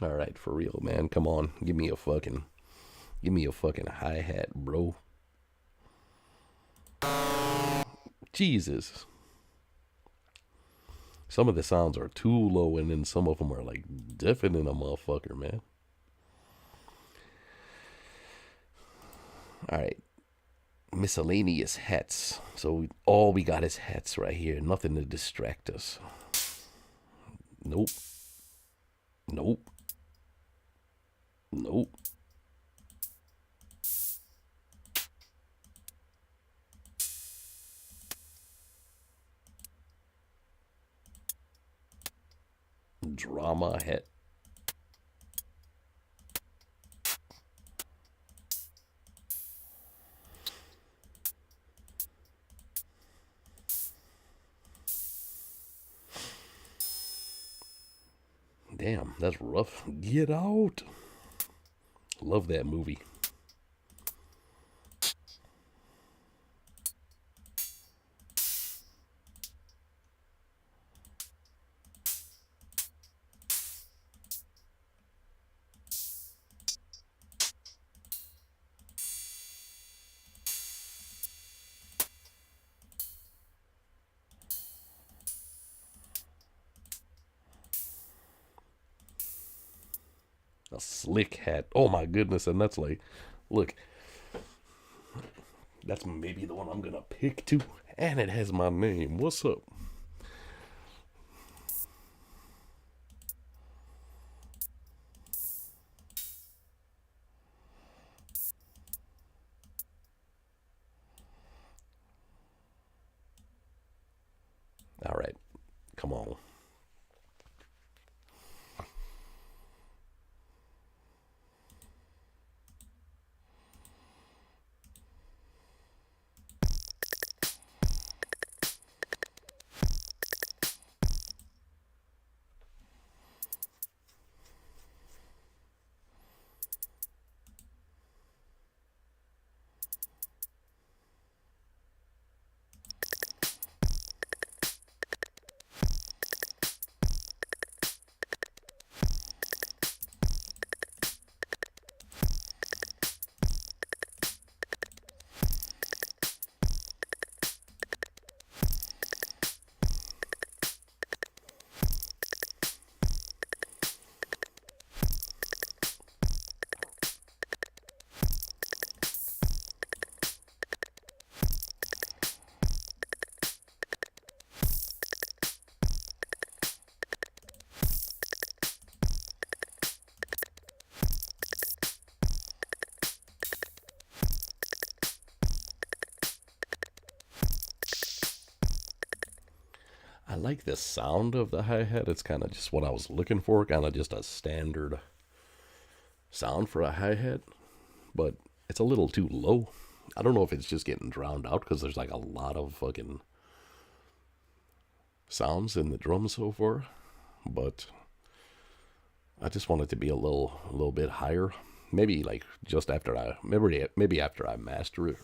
All right, for real, man. Come on, give me a fucking hi-hat, bro. Jesus. Some of the sounds are too low, and then some of them are like deafening a motherfucker, man. All right, miscellaneous hats. So all we got is hats right here. Nothing to distract us. Nope. Nope. Nope. Drama hat. Damn, that's rough. Get Out. Love that movie. A slick hat. Oh my goodness, and that's like, look, that's maybe the one I'm gonna pick too. And it has my name. What's up? All right, come on. I like the sound of the hi-hat. It's kind of just what I was looking for, kind of just a standard sound for a hi-hat, but it's a little too low. I don't know if it's just getting drowned out because there's like a lot of fucking sounds in the drum so far, but I just want it to be a little bit higher. Maybe like just after maybe after I master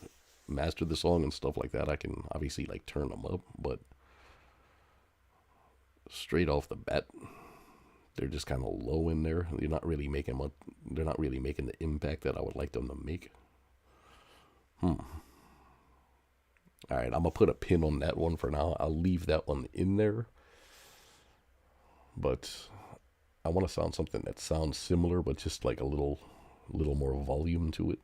the song and stuff like that, I can obviously like turn them up, but straight off the bat, they're just kind of low in there. They're not really making much. They're not really making the impact that I would like them to make. All right, I'm gonna put a pin on that one for now. I'll leave that one in there, but I want to sound something that sounds similar, but just like a little more volume to it.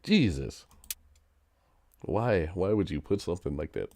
Jesus, why would you put something like that?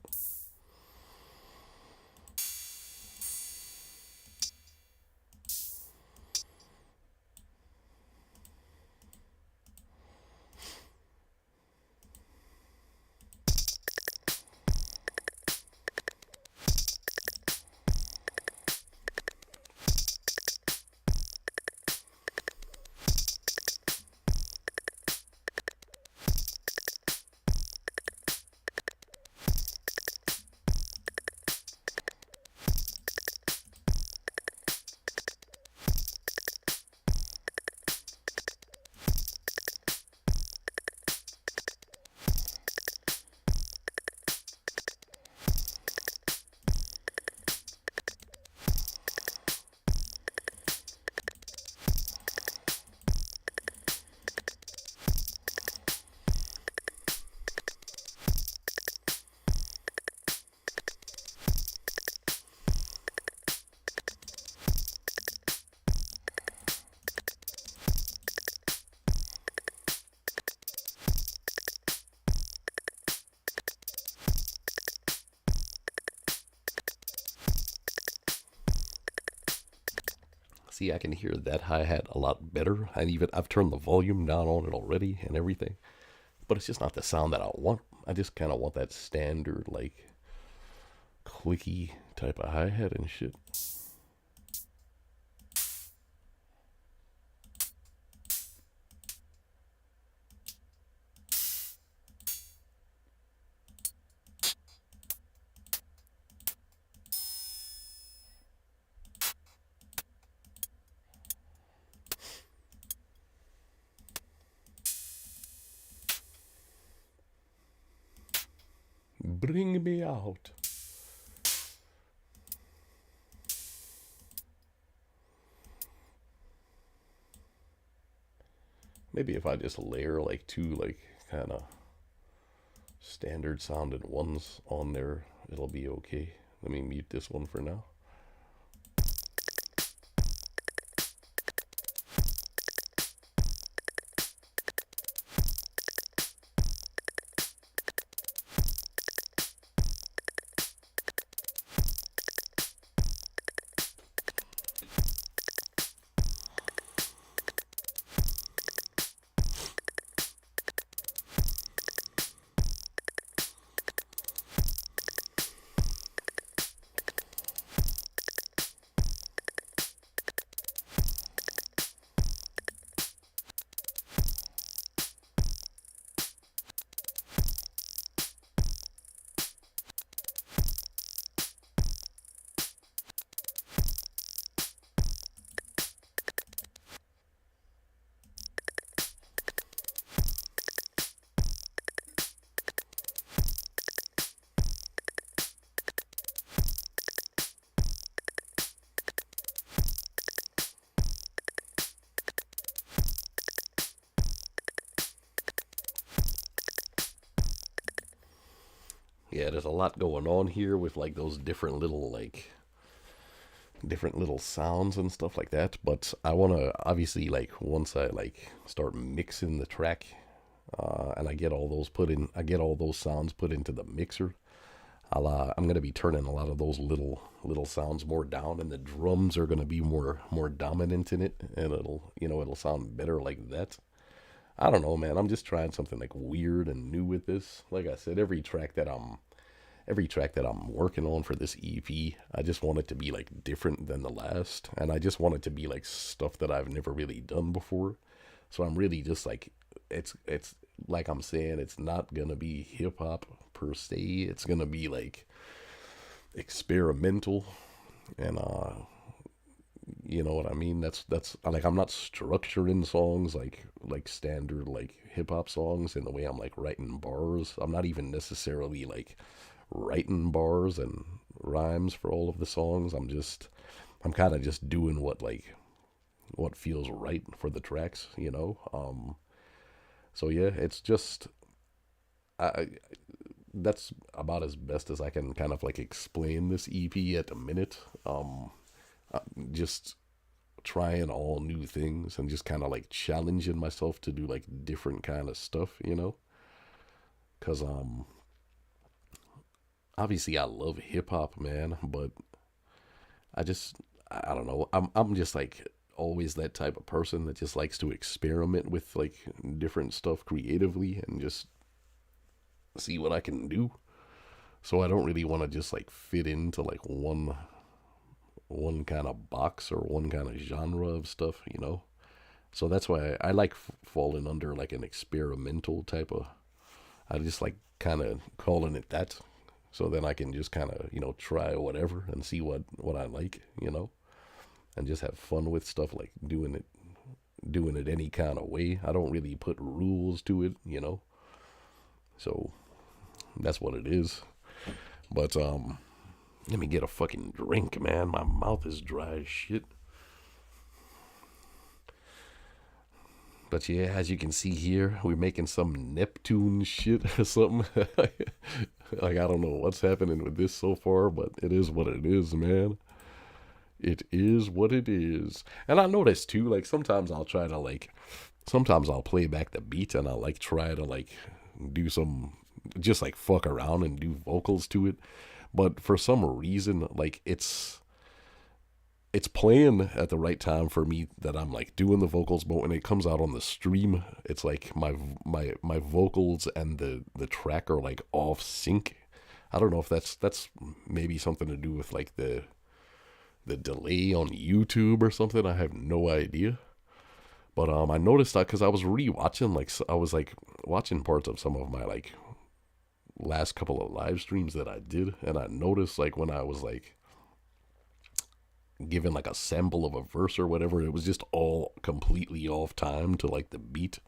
See, I can hear that hi-hat a lot better. I've turned the volume down on it already and everything. But it's just not the sound that I want. I just kind of want that standard like clicky type of hi-hat and shit. Bring me out. Maybe if I just layer like two like kind of standard sounding ones on there, it'll be okay. Let me mute this one for now. Yeah, there's a lot going on here with like those different little sounds and stuff like that. But I want to obviously like once I like start mixing the track, and I get all those sounds put into the mixer. I'm gonna be turning a lot of those little sounds more down, and the drums are gonna be more dominant in it, and it'll sound better like that. I don't know, man. I'm just trying something like weird and new with this. Like I said, every track that I'm working on for this EP, I just want it to be like different than the last, and I just want it to be like stuff that I've never really done before. So I'm really just like, it's like I'm saying, it's not gonna be hip hop per se. It's gonna be like experimental, and you know what I mean. That's like, I'm not structuring songs like standard like hip hop songs in the way I'm like writing bars. I'm not even necessarily like writing bars and rhymes for all of the songs. I'm kind of just doing what feels right for the tracks, you know. So yeah, it's just I that's about as best as I can kind of like explain this EP at the minute. Just trying all new things and just kind of like challenging myself to do like different kind of stuff, you know. Cause obviously I love hip hop, man, but I just I don't know. I'm just like always that type of person that just likes to experiment with like different stuff creatively and just see what I can do. So I don't really want to just like fit into like one kind of box or one kind of genre of stuff, you know. So that's why I like falling under like an experimental type of. I just like kind of calling it that. So then I can just kind of try whatever and see what I like, and just have fun with stuff like doing it any kind of way. I don't really put rules to it. So that's what it is. But let me get a fucking drink, man. My mouth is dry as shit. But yeah, as you can see here, we're making some Neptune shit or something. Like, I don't know what's happening with this so far, but it is what it is, man. It is what it is. And I noticed too, like, sometimes I'll play back the beat and I'll like try to like do some, just like fuck around and do vocals to it. But for some reason, like it's playing at the right time for me that I'm like doing the vocals, but when it comes out on the stream, it's like my vocals and the track are like off sync. I don't know if that's maybe something to do with like the delay on YouTube or something. I have no idea. But I noticed that because I was rewatching, like I was like watching parts of some of my like last couple of live streams that I did, and I noticed like when I was like given like a sample of a verse or whatever, it was just all completely off time to like the beat,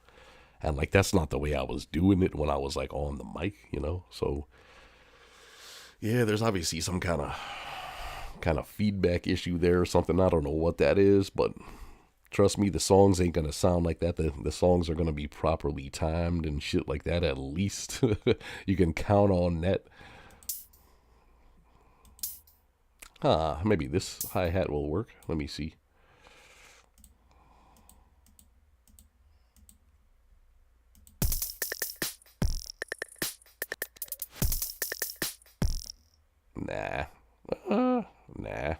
and like that's not the way I was doing it when I was like on the mic, so yeah, there's obviously some kind of feedback issue there or something. I don't know what that is, but trust me, the songs ain't gonna sound like that. The songs are gonna be properly timed and shit like that, at least. You can count on that. Maybe this hi-hat will work. Let me see. Nah. Nah.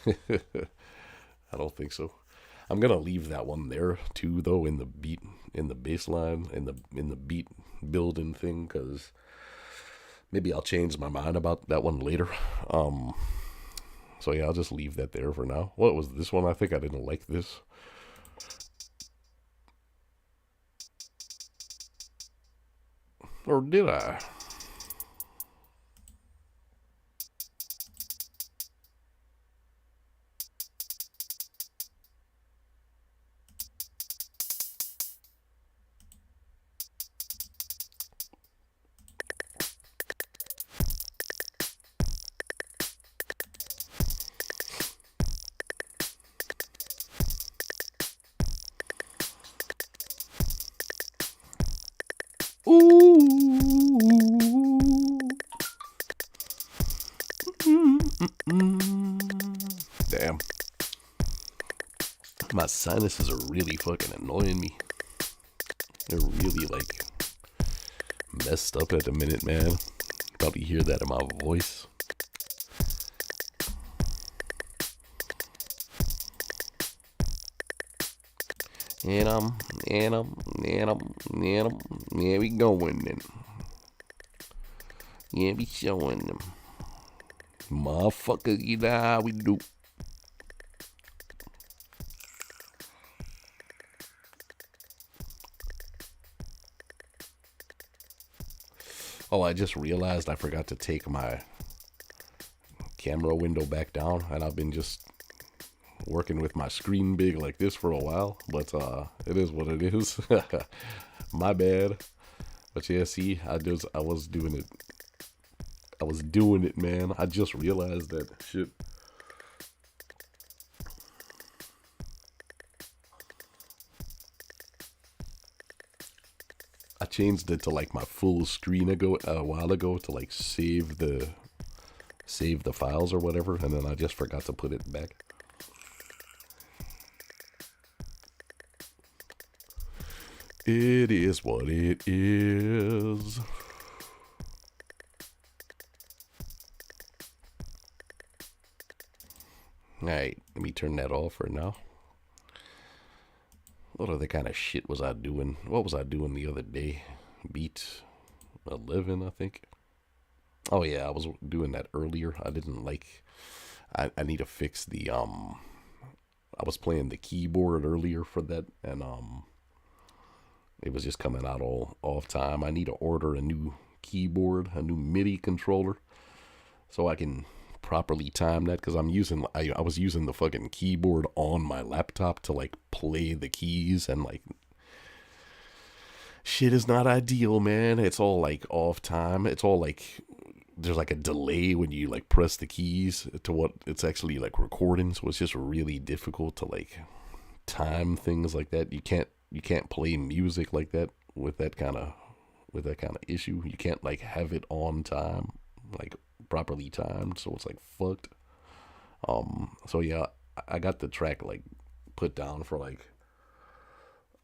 I don't think so. I'm gonna leave that one there too, though, in the bass line, in the beat building thing, because maybe I'll change my mind about that one later. So yeah, I'll just leave that there for now. What was this one? I think I didn't like this. Or did I? Damn. My sinuses are really fucking annoying me. They're really like messed up at the minute, man. Probably hear that in my voice. And yeah, we going then. Yeah, we showing them. Motherfucker, you know how we do. Oh, I just realized I forgot to take my camera window back down, and I've been just working with my screen big like this for a while, but it is what it is. My bad. But yeah, see, I was doing it, man. I just realized that shit. I changed it to like my full screen a while ago to like save the files or whatever, and then I just forgot to put it back. It is what it is. Alright, let me turn that off for now. What other kind of shit was I doing? What was I doing the other day? Beat 11, I think. Oh yeah, I was doing that earlier. I didn't like. I need to fix the I was playing the keyboard earlier for that, and it was just coming out all off time. I need to order a new keyboard, a new MIDI controller, so I can properly time that, because I was using the fucking keyboard on my laptop to like play the keys, and like shit is not ideal, man. It's all like off time. It's all like there's like a delay when you like press the keys to what it's actually like recording, so it's just really difficult to like time things like that. You can't play music like that with that kind of issue. You can't like have it on time, like properly timed, so it's like fucked. So yeah, I got the track like put down for like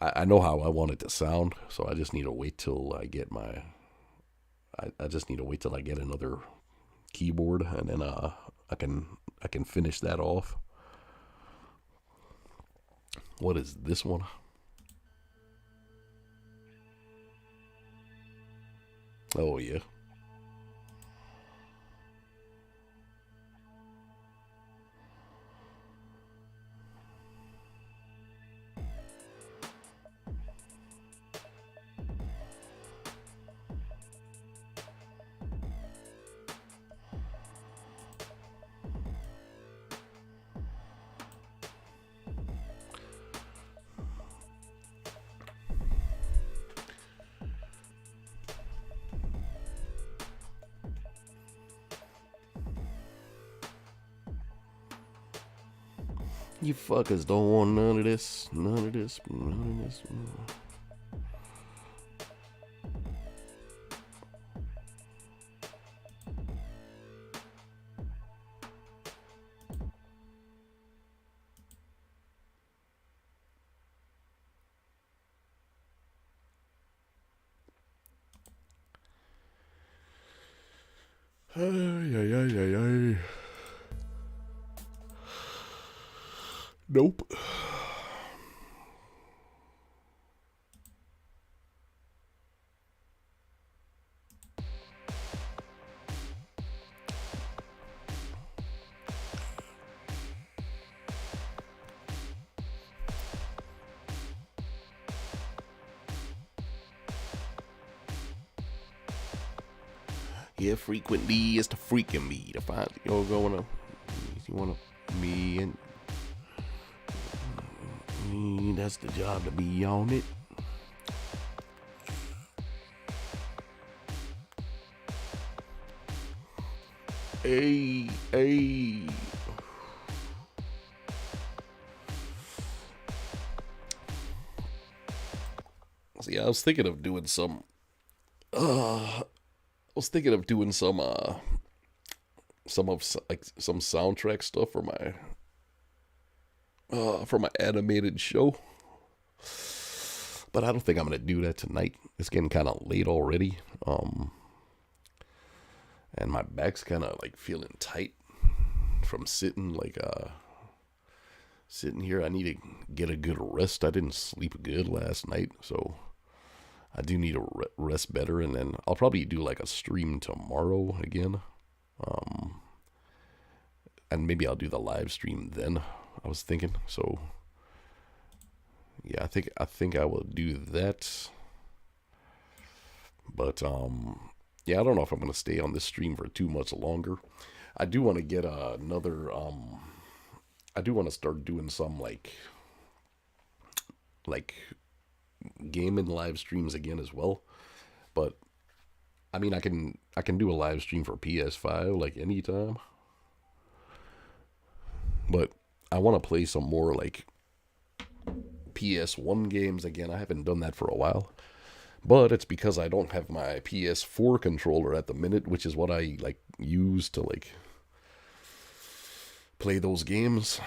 I know how I want it to sound, so I just need to wait till I get my I just need to wait till I get another keyboard, and then I can finish that off. What is this one? Oh yeah. You fuckers don't want none of this, none of this, none of this. Ay, ay, ay, ay, ay. Nope. Yeah, frequently it's the freaking me to find you wanna me and that's the job to be on it. Hey. See, I was thinking of doing some. I was thinking of doing some some soundtrack stuff for my animated show, but I don't think I'm gonna do that tonight. It's getting kind of late already. and my back's kind of like feeling tight from sitting sitting here. I need to get a good rest. I didn't sleep good last night, so I do need to rest better, and then I'll probably do like a stream tomorrow again. Um, and maybe I'll do the live stream then. I was thinking. So yeah, I think I will do that. But yeah, I don't know if I'm gonna stay on this stream for too much longer. I do want to get another I do want to start doing some like gaming live streams again as well. But I mean, I can do a live stream for PS5 like anytime. But I want to play some more like PS1 games again. I haven't done that for a while. But it's because I don't have my PS4 controller at the minute, which is what I like use to like play those games.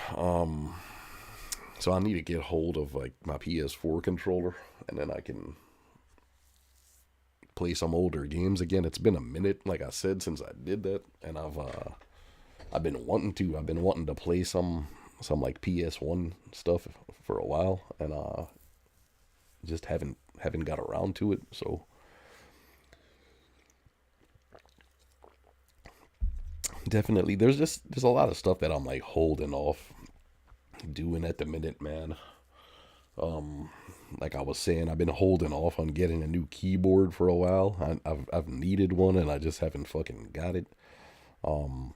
So I need to get hold of like my PS4 controller, and then I can play some older games again. It's been a minute, like I said, since I did that, and I've been wanting to. I've been wanting to play some like PS1 stuff for a while, and just haven't got around to it. So definitely, there's a lot of stuff that I'm like holding off doing at the minute, man. Um, like I was saying, I've been holding off on getting a new keyboard for a while. I've needed one, and I just haven't fucking got it. Um,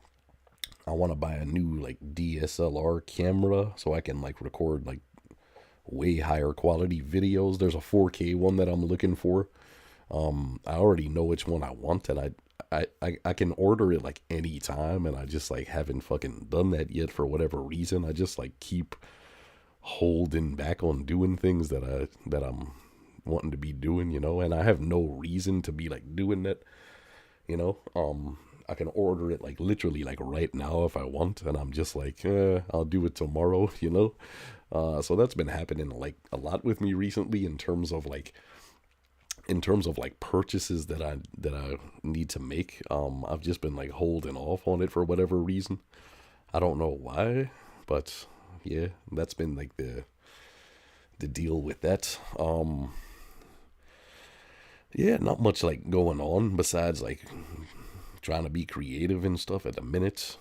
I want to buy a new like DSLR camera so I can like record like way higher quality videos. There's a 4K one that I'm looking for. I already know which one I want, and I can order it like any time, and I just like haven't fucking done that yet for whatever reason. I just like keep holding back on doing things that I'm wanting to be doing, and I have no reason to be like doing that, you know. I can order it like literally like right now if I want, and I'm just like, I'll do it tomorrow, you know. So that's been happening like a lot with me recently in terms of like purchases that I need to make. I've just been like holding off on it for whatever reason. I don't know why, but yeah, that's been like the deal with that. Yeah, not much like going on besides like trying to be creative and stuff at the minute.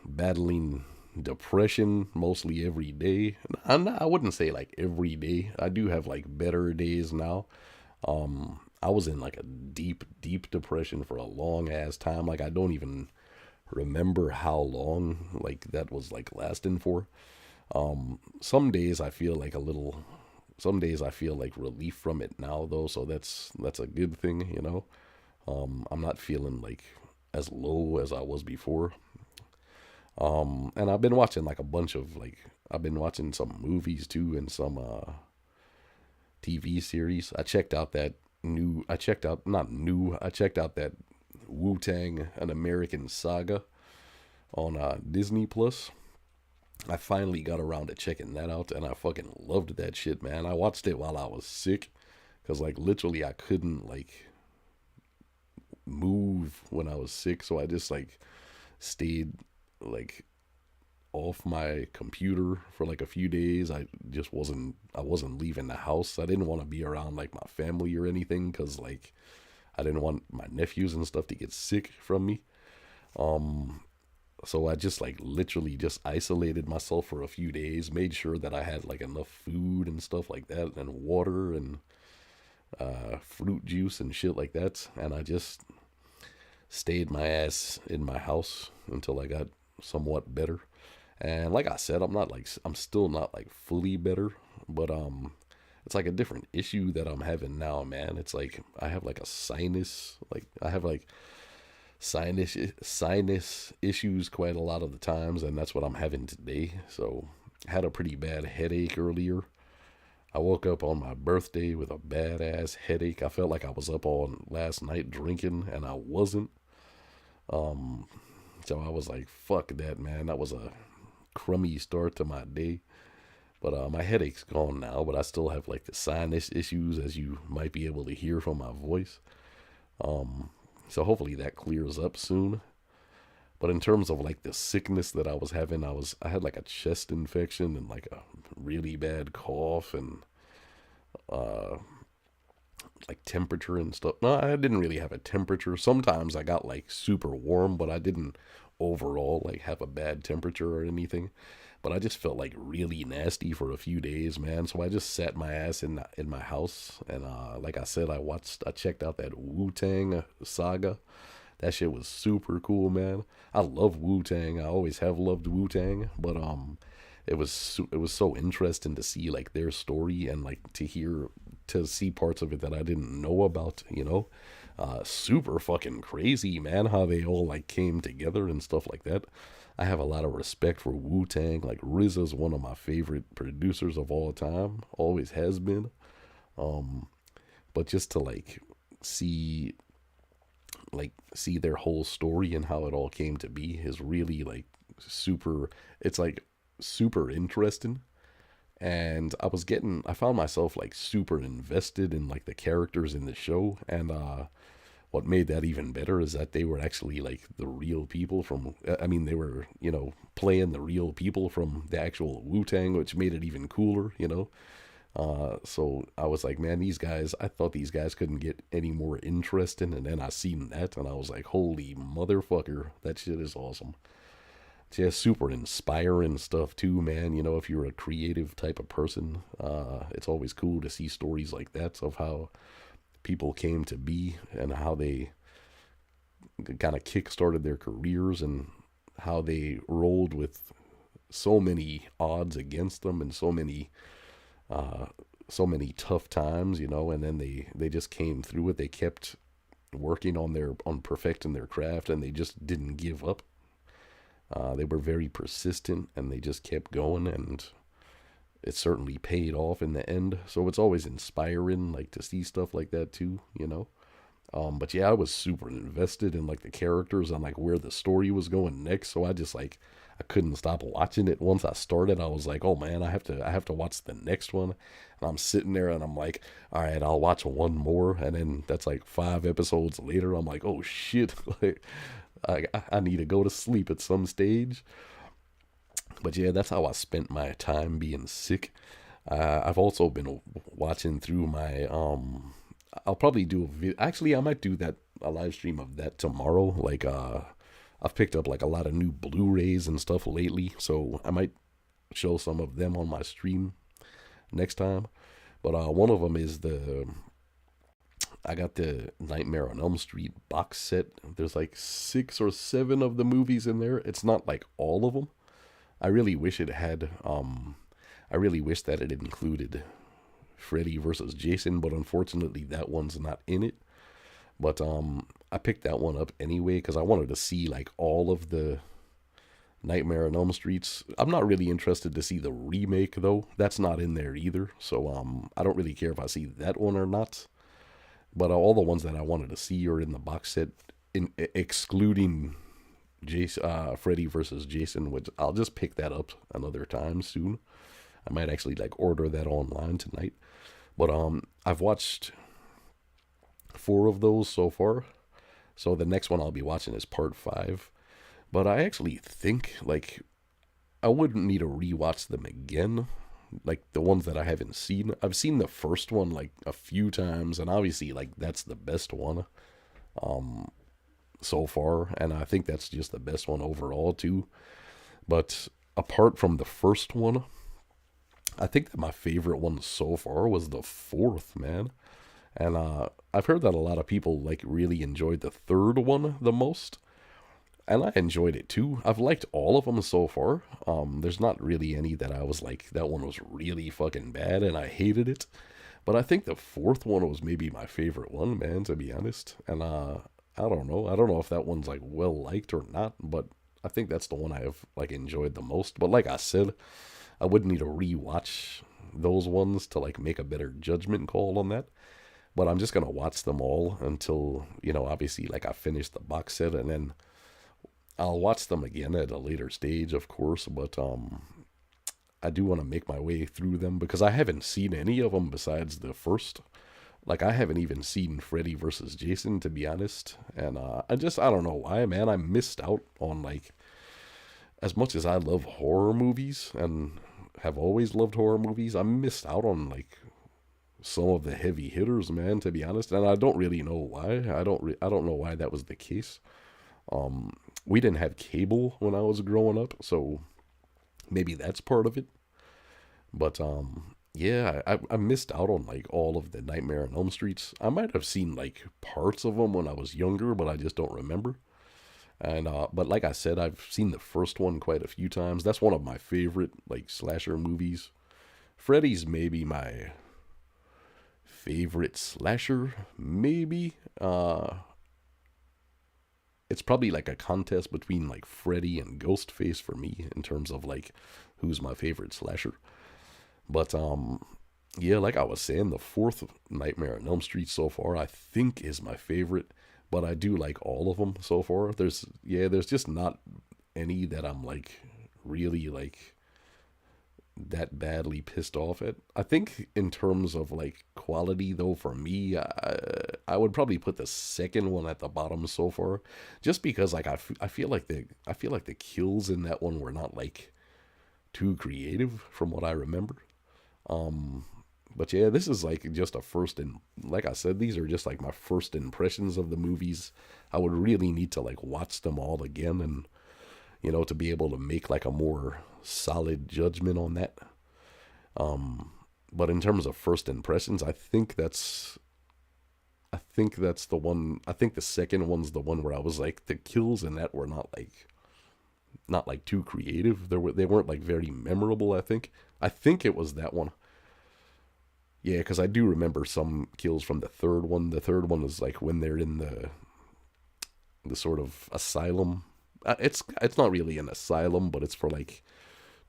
Battling depression mostly every day. I wouldn't say like every day. I do have like better days now. I was in like a deep, deep depression for a long ass time. Like I don't even remember how long like that was like lasting for. Some days I feel like a little. Some days I feel like relief from it now though, so that's a good thing, you know. I'm not feeling like as low as I was before. And I've been watching like a bunch of like I've been watching some movies too and some TV series. I checked out that new. I checked out not new. I checked out that Wu-Tang: An American Saga on Disney Plus. I finally got around to checking that out, and I fucking loved that shit, man. I watched it while I was sick, cause like literally I couldn't like move when I was sick, so I just like stayed like off my computer for like a few days. I wasn't leaving the house. I didn't want to be around like my family or anything, cuz like I didn't want my nephews and stuff to get sick from me. Um so I just like literally just isolated myself for a few days, made sure that I had like enough food and stuff like that and water and fruit juice and shit like that, and I just stayed my ass in my house until I got somewhat better. And like I said, I'm still not like fully better, but it's like a different issue that I'm having now, man. It's like I have like a sinus, like I have like sinus issues quite a lot of the times, and that's what I'm having today. So I had a pretty bad headache earlier. I woke up on my birthday with a badass headache. I felt like I was up all last night drinking, and I wasn't. Um, so I was like, fuck that, man. That was a crummy start to my day. But my headache's gone now, but I still have like the sinus issues, as you might be able to hear from my voice. Um, So hopefully that clears up soon. But in terms of like the sickness that I was having, I had like a chest infection and like a really bad cough and uh like temperature and stuff. No, I didn't really have a temperature. Sometimes I got like super warm, but I didn't overall like have a bad temperature or anything. But I just felt like really nasty for a few days, man. So I just sat my ass in my house and like I said, I checked out that Wu-Tang saga. That shit was super cool, man. I love Wu-Tang. I always have loved Wu-Tang, but it was so interesting to see like their story and like to see parts of it that I didn't know about, you know. Super fucking crazy, man, how they all like came together and stuff like that. I have a lot of respect for Wu-Tang. Like RZA's one of my favorite producers of all time, always has been. Um, but just to see see their whole story and how it all came to be is really like super it's like super interesting. And I found myself like super invested in like the characters in the show. And what made that even better is that they were actually like the real people from, I mean, they were, you know, playing the real people from the actual Wu-Tang, which made it even cooler, you know. So I was like, man, I thought these guys couldn't get any more interesting. And then I seen that and I was like, holy motherfucker, that shit is awesome. It's just super inspiring stuff too, man. You know, if you're a creative type of person, it's always cool to see stories like that of how people came to be and how they kind of kick-started their careers and how they rolled with so many odds against them and uh, so many tough times, you know, and then they just came through it. They kept working on perfecting their craft, and they just didn't give up. They were very persistent, and they just kept going, and it certainly paid off in the end. So it's always inspiring, like to see stuff like that too, you know. But yeah, I was super invested in like the characters and like where the story was going next. So I couldn't stop watching it. Once I started, I was like, oh man, I have to watch the next one. And I'm sitting there and I'm like, all right, I'll watch one more. And then that's like 5 episodes later. I'm like, oh shit, like I need to go to sleep at some stage. But yeah, that's how I spent my time being sick. I've also been watching through my I'll probably do actually I might do that a live stream of that tomorrow. Like I've picked up like a lot of new Blu-rays and stuff lately, so I might show some of them on my stream next time. But one of them is I got the Nightmare on Elm Street box set. There's like 6 or 7 of the movies in there. It's not like all of them. I really wish it had. I really wish that it included Freddy versus Jason, but unfortunately that one's not in it. But I picked that one up anyway because I wanted to see like all of the Nightmare on Elm Streets. I'm not really interested to see the remake though. That's not in there either. So I don't really care if I see that one or not. But all the ones that I wanted to see are in the box set, excluding Freddy versus Jason, which I'll just pick that up another time soon. I might actually like order that online tonight. But I've watched 4 of those so far. So the next one I'll be watching is part 5. But I actually think like I wouldn't need to rewatch them again. Like the ones that I haven't seen. I've seen the first one like a few times, and obviously like that's the best one so far, and I think that's just the best one overall too. But apart from the first one, I think that my favorite one so far was the fourth, man. And I've heard that a lot of people like really enjoyed the third one the most, and I enjoyed it too. I've liked all of them so far. There's not really any that I was like that one was really fucking bad and I hated it. But I think the fourth one was maybe my favorite one, man, to be honest. And I don't know. I don't know if that one's like well liked or not, but I think that's the one I have like enjoyed the most. But like I said, I would need to rewatch those ones to like make a better judgment call on that. But I'm just gonna watch them all until, you know, obviously like I finish the box set, and then I'll watch them again at a later stage, of course. But I do want to make my way through them because I haven't seen any of them besides the first Like I haven't even seen Freddy versus Jason, to be honest, and I don't know why, man. I missed out on like, as much as I love horror movies and have always loved horror movies, I missed out on like some of the heavy hitters, man, to be honest. And I don't really know why. I don't know why that was the case. We didn't have cable when I was growing up, so maybe that's part of it. But yeah, I missed out on like all of the Nightmare on Elm Streets. I might have seen like parts of them when I was younger, but I just don't remember. And but like I said, I've seen the first one quite a few times. That's one of my favorite like slasher movies. Freddy's maybe my favorite slasher, maybe. It's probably like a contest between like Freddy and Ghostface for me in terms of like who's my favorite slasher. But yeah, like I was saying, the fourth Nightmare on Elm Street so far I think is my favorite, but I do like all of them so far. There's just not any that I'm like really like that badly pissed off at. I think in terms of like quality though, for me, I would probably put the second one at the bottom so far, just because like I feel like the kills in that one were not like too creative from what I remember. Um, but yeah, this is like just a first and like I said, these are just like my first impressions of the movies. I would really need to like watch them all again and to be able to make like a more solid judgment on that. Um, but in terms of first impressions, I think that's the one. I think the second one's the one where I was like the kills in that were not like too creative. They weren't like very memorable. I think it was that one. Yeah, because I do remember some kills from the third one. The third one is like when they're in the sort of asylum. It's not really an asylum, but it's for like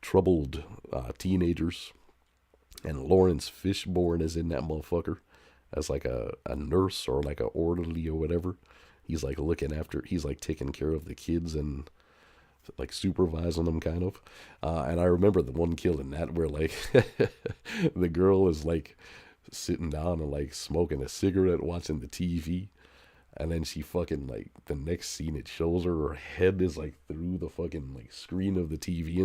troubled teenagers. And Lawrence Fishburne is in that motherfucker as like a nurse or like a orderly or whatever. He's like taking care of the kids and like supervising them kind of. And I remember the one kill in that where like the girl is like sitting down and like smoking a cigarette watching the TV. And then she fucking like the next scene it shows her head is like through the fucking like screen of the TV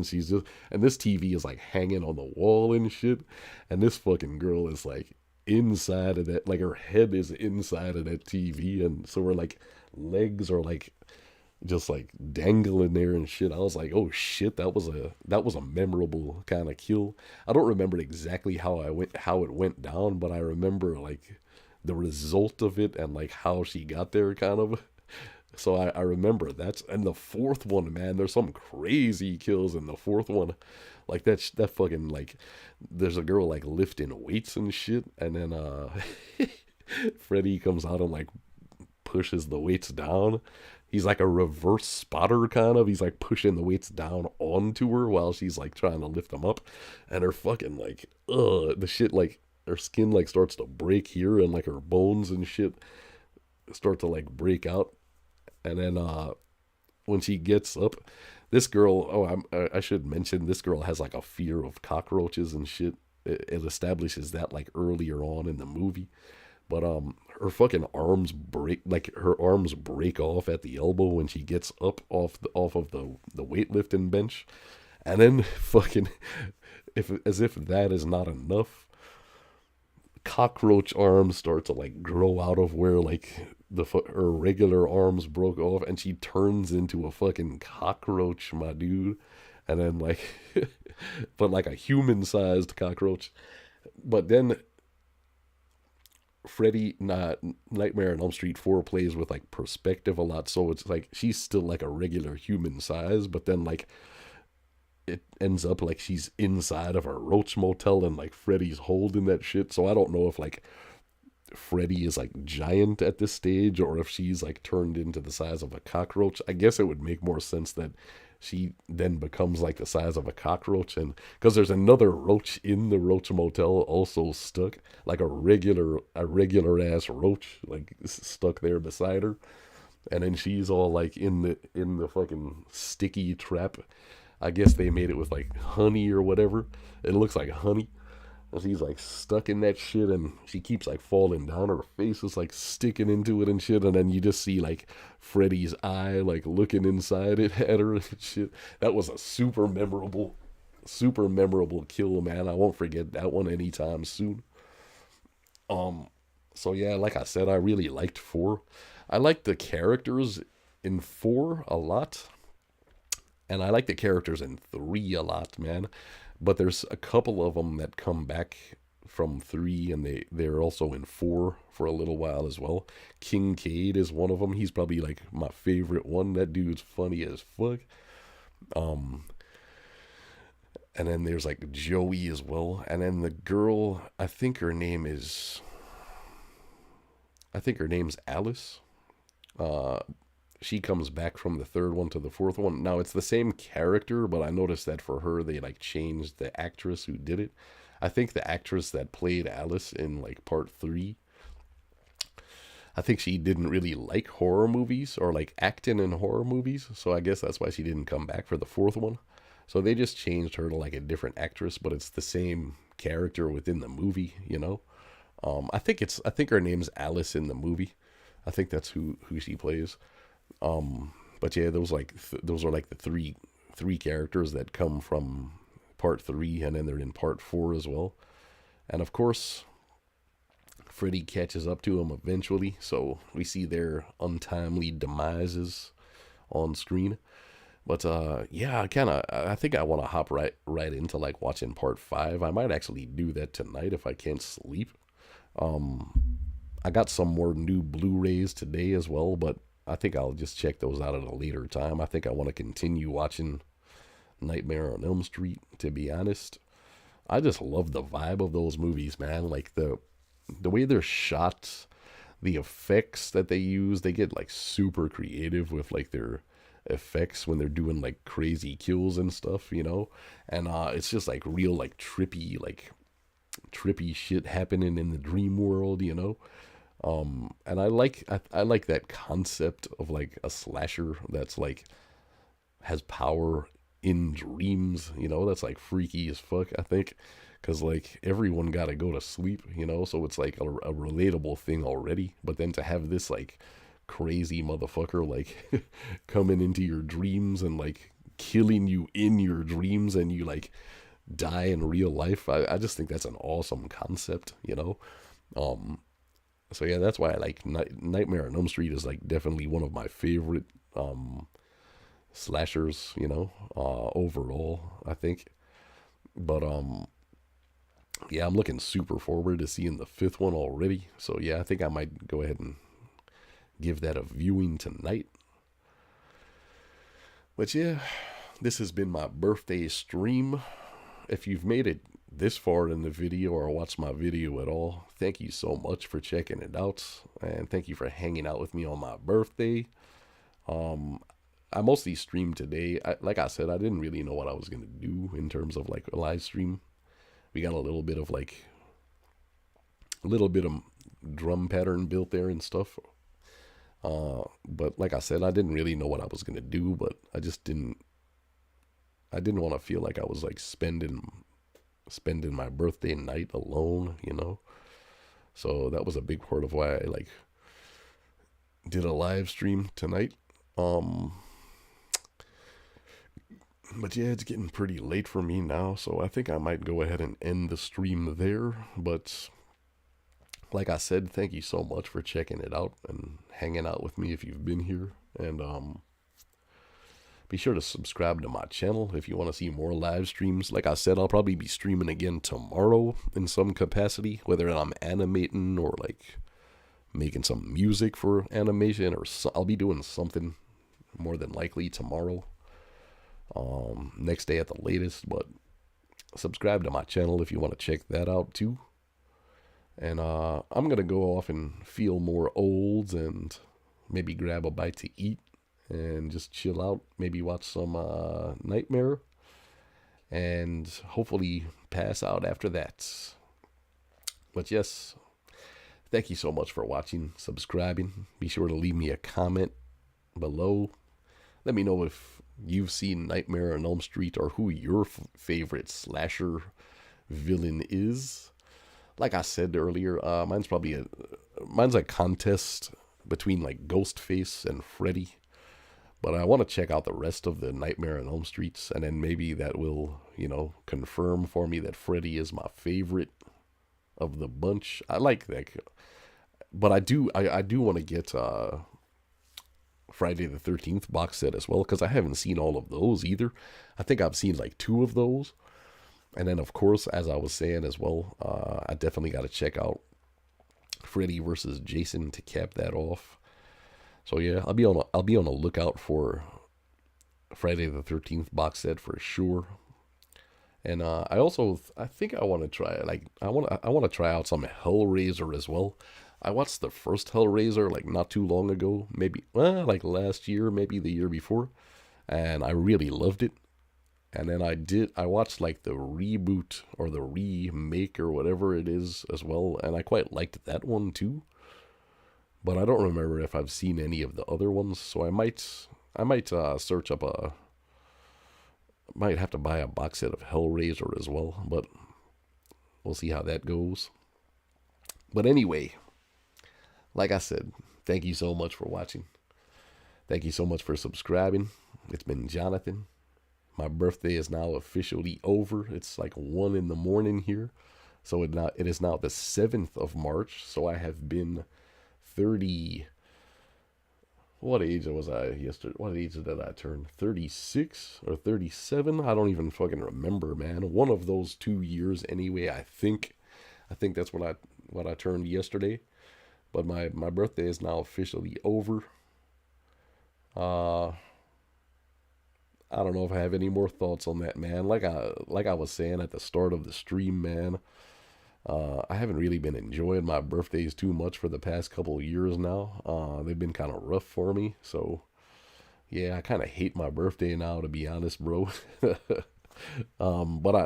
and this TV is like hanging on the wall and shit. And this fucking girl is like inside of that, like her head is inside of that TV, and so her like legs are like just like dangling there and shit. I was like, oh shit, that was a memorable kind of kill. I don't remember exactly how it went down, but I remember like the result of it and like how she got there kind of. So I remember that. And the fourth one, man, there's some crazy kills in the fourth one. Like that fucking like there's a girl like lifting weights and shit, and then Freddy comes out and like pushes the weights down. He's like a reverse spotter kind of. He's like pushing the weights down onto her while she's like trying to lift them up. And her fucking like the shit like her skin like starts to break here, and like her bones and shit start to like break out. And then when she gets up, this girl, I should mention, this girl has like a fear of cockroaches and shit. It establishes that like earlier on in the movie. But her fucking arms break, like her arms break off at the elbow when she gets up off of the weightlifting bench. And then fucking if as if that is not enough, cockroach arms start to like grow out of where like her regular arms broke off, and she turns into a fucking cockroach, my dude. And then like but like a human sized cockroach. But then Nightmare on Elm Street 4 plays with like perspective a lot, so it's like she's still like a regular human size, but then like it ends up like she's inside of a roach motel and like Freddy's holding that shit. So I don't know if like Freddy is like giant at this stage or if she's like turned into the size of a cockroach. I guess it would make more sense that she then becomes like the size of a cockroach, and because there's another roach in the roach motel also stuck, like a regular ass roach like stuck there beside her. And then she's all like in the fucking sticky trap. I guess they made it with like honey or whatever. It looks like honey. And she's like stuck in that shit, and she keeps like falling down. Her face is like sticking into it and shit. And then you just see like Freddy's eye like looking inside it at her and shit. That was a super memorable kill, man. I won't forget that one anytime soon. Um, so yeah, like I said, I really liked four. I liked the characters in four a lot, and I like the characters in three a lot, man. But there's a couple of them that come back from three, and they're also in four for a little while as well. Kincaid is one of them. He's probably like my favorite one. That dude's funny as fuck. Um, and then there's like Joey as well. And then the girl, I think her name's Alice. Uh, she comes back from the third one to the fourth one. Now it's the same character, but I noticed that for her they like changed the actress who did it. I think the actress that played Alice in like part three, I think she didn't really like horror movies or like acting in horror movies, so I guess that's why she didn't come back for the fourth one. So they just changed her to like a different actress, but it's the same character within the movie, you know. I think her name's Alice in the movie. I think that's who she plays. But yeah, those are like the three characters that come from part three, and then they're in part four as well. And of course, Freddy catches up to them eventually, so we see their untimely demises on screen. But yeah, I think I want to hop right into like watching part five. I might actually do that tonight if I can't sleep. I got some more new Blu-rays today as well, but I think I'll just check those out at a later time. I think I want to continue watching Nightmare on Elm Street, to be honest. I just love the vibe of those movies, man. Like the way they're shot, the effects that they use, they get like super creative with like their effects when they're doing like crazy kills and stuff, you know? And it's just like real like trippy shit happening in the dream world, you know? And I like that concept of like a slasher that's like has power in dreams, you know. That's like freaky as fuck, I think, because like everyone got to go to sleep, you know, so it's like a relatable thing already. But then to have this like crazy motherfucker like coming into your dreams and like killing you in your dreams, and you like die in real life, I just think that's an awesome concept, you know. So yeah, that's why I like Nightmare on Elm Street is like definitely one of my favorite slashers, you know, overall, I think. But yeah, I'm looking super forward to seeing the fifth one already. So yeah, I think I might go ahead and give that a viewing tonight. But yeah, this has been my birthday stream. If you've made it this far in the video or watched my video at all, thank you so much for checking it out, and thank you for hanging out with me on my birthday. I mostly streamed today. Like I said, I didn't really know what I was gonna do in terms of like a live stream. We got a little bit of drum pattern built there and stuff. But like I said, I didn't really know what I was gonna do, but I didn't want to feel like I was like spending my birthday night alone, you know. So that was a big part of why I like did a live stream tonight. But yeah, it's getting pretty late for me now, so I think I might go ahead and end the stream there. But like I said, thank you so much for checking it out and hanging out with me if you've been here. And be sure to subscribe to my channel if you want to see more live streams. Like I said, I'll probably be streaming again tomorrow in some capacity, whether I'm animating or like making some music for animation, or I'll be doing something more than likely tomorrow. Next day at the latest. But subscribe to my channel if you want to check that out too. And I'm gonna go off and feel more olds and maybe grab a bite to eat and just chill out, maybe watch some Nightmare, and hopefully pass out after that. But yes, thank you so much for watching, subscribing. Be sure to leave me a comment below. Let me know if you've seen Nightmare on Elm Street, or who your favorite slasher villain is. Like I said earlier, mine's a contest between like Ghostface and Freddy. But I want to check out the rest of the Nightmare on Elm Streets, and then maybe that will, confirm for me that Freddy is my favorite of the bunch. I like that, but I do want to get Friday the 13th box set as well, because I haven't seen all of those either. I think I've seen like two of those. And then, of course, as I was saying as well, I definitely got to check out Freddy versus Jason to cap that off. So yeah, I'll be on a lookout for Friday the 13th box set for sure. And I think I want to try, like I want to try out some Hellraiser as well. I watched the first Hellraiser like not too long ago, maybe like last year, maybe the year before, and I really loved it. And then I watched like the reboot or the remake or whatever it is as well, and I quite liked that one too. But I don't remember if I've seen any of the other ones, so I might search up might have to buy a box set of Hellraiser as well, but we'll see how that goes. But anyway, like I said, thank you so much for watching. Thank you so much for subscribing. It's been Jonathan. My birthday is now officially over. It's like 1 in the morning here. So it is now the 7th of March. So I have been 30. What age was I yesterday? What age did I turn? 36 or 37? I don't even fucking remember, man. One of those 2 years anyway, I think. I think that's what I turned yesterday. But my birthday is now officially over. Uh I don't know if I have any more thoughts on that, man. Like I was saying at the start of the stream, man. I haven't really been enjoying my birthdays too much for the past couple of years now. They've been kind of rough for me, so yeah, I kind of hate my birthday now, to be honest, bro. But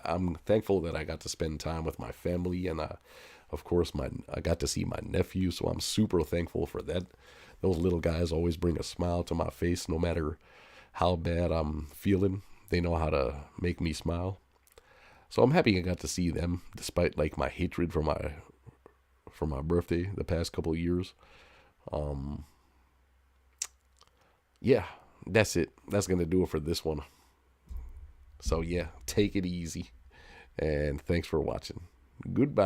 I'm thankful that I got to spend time with my family, and of course, I got to see my nephew, so I'm super thankful for that. Those little guys always bring a smile to my face, no matter how bad I'm feeling. They know how to make me smile. So I'm happy I got to see them, despite like my hatred for my birthday the past couple of years. Um, yeah, that's it. That's gonna do it for this one. So yeah, take it easy, and thanks for watching. Goodbye.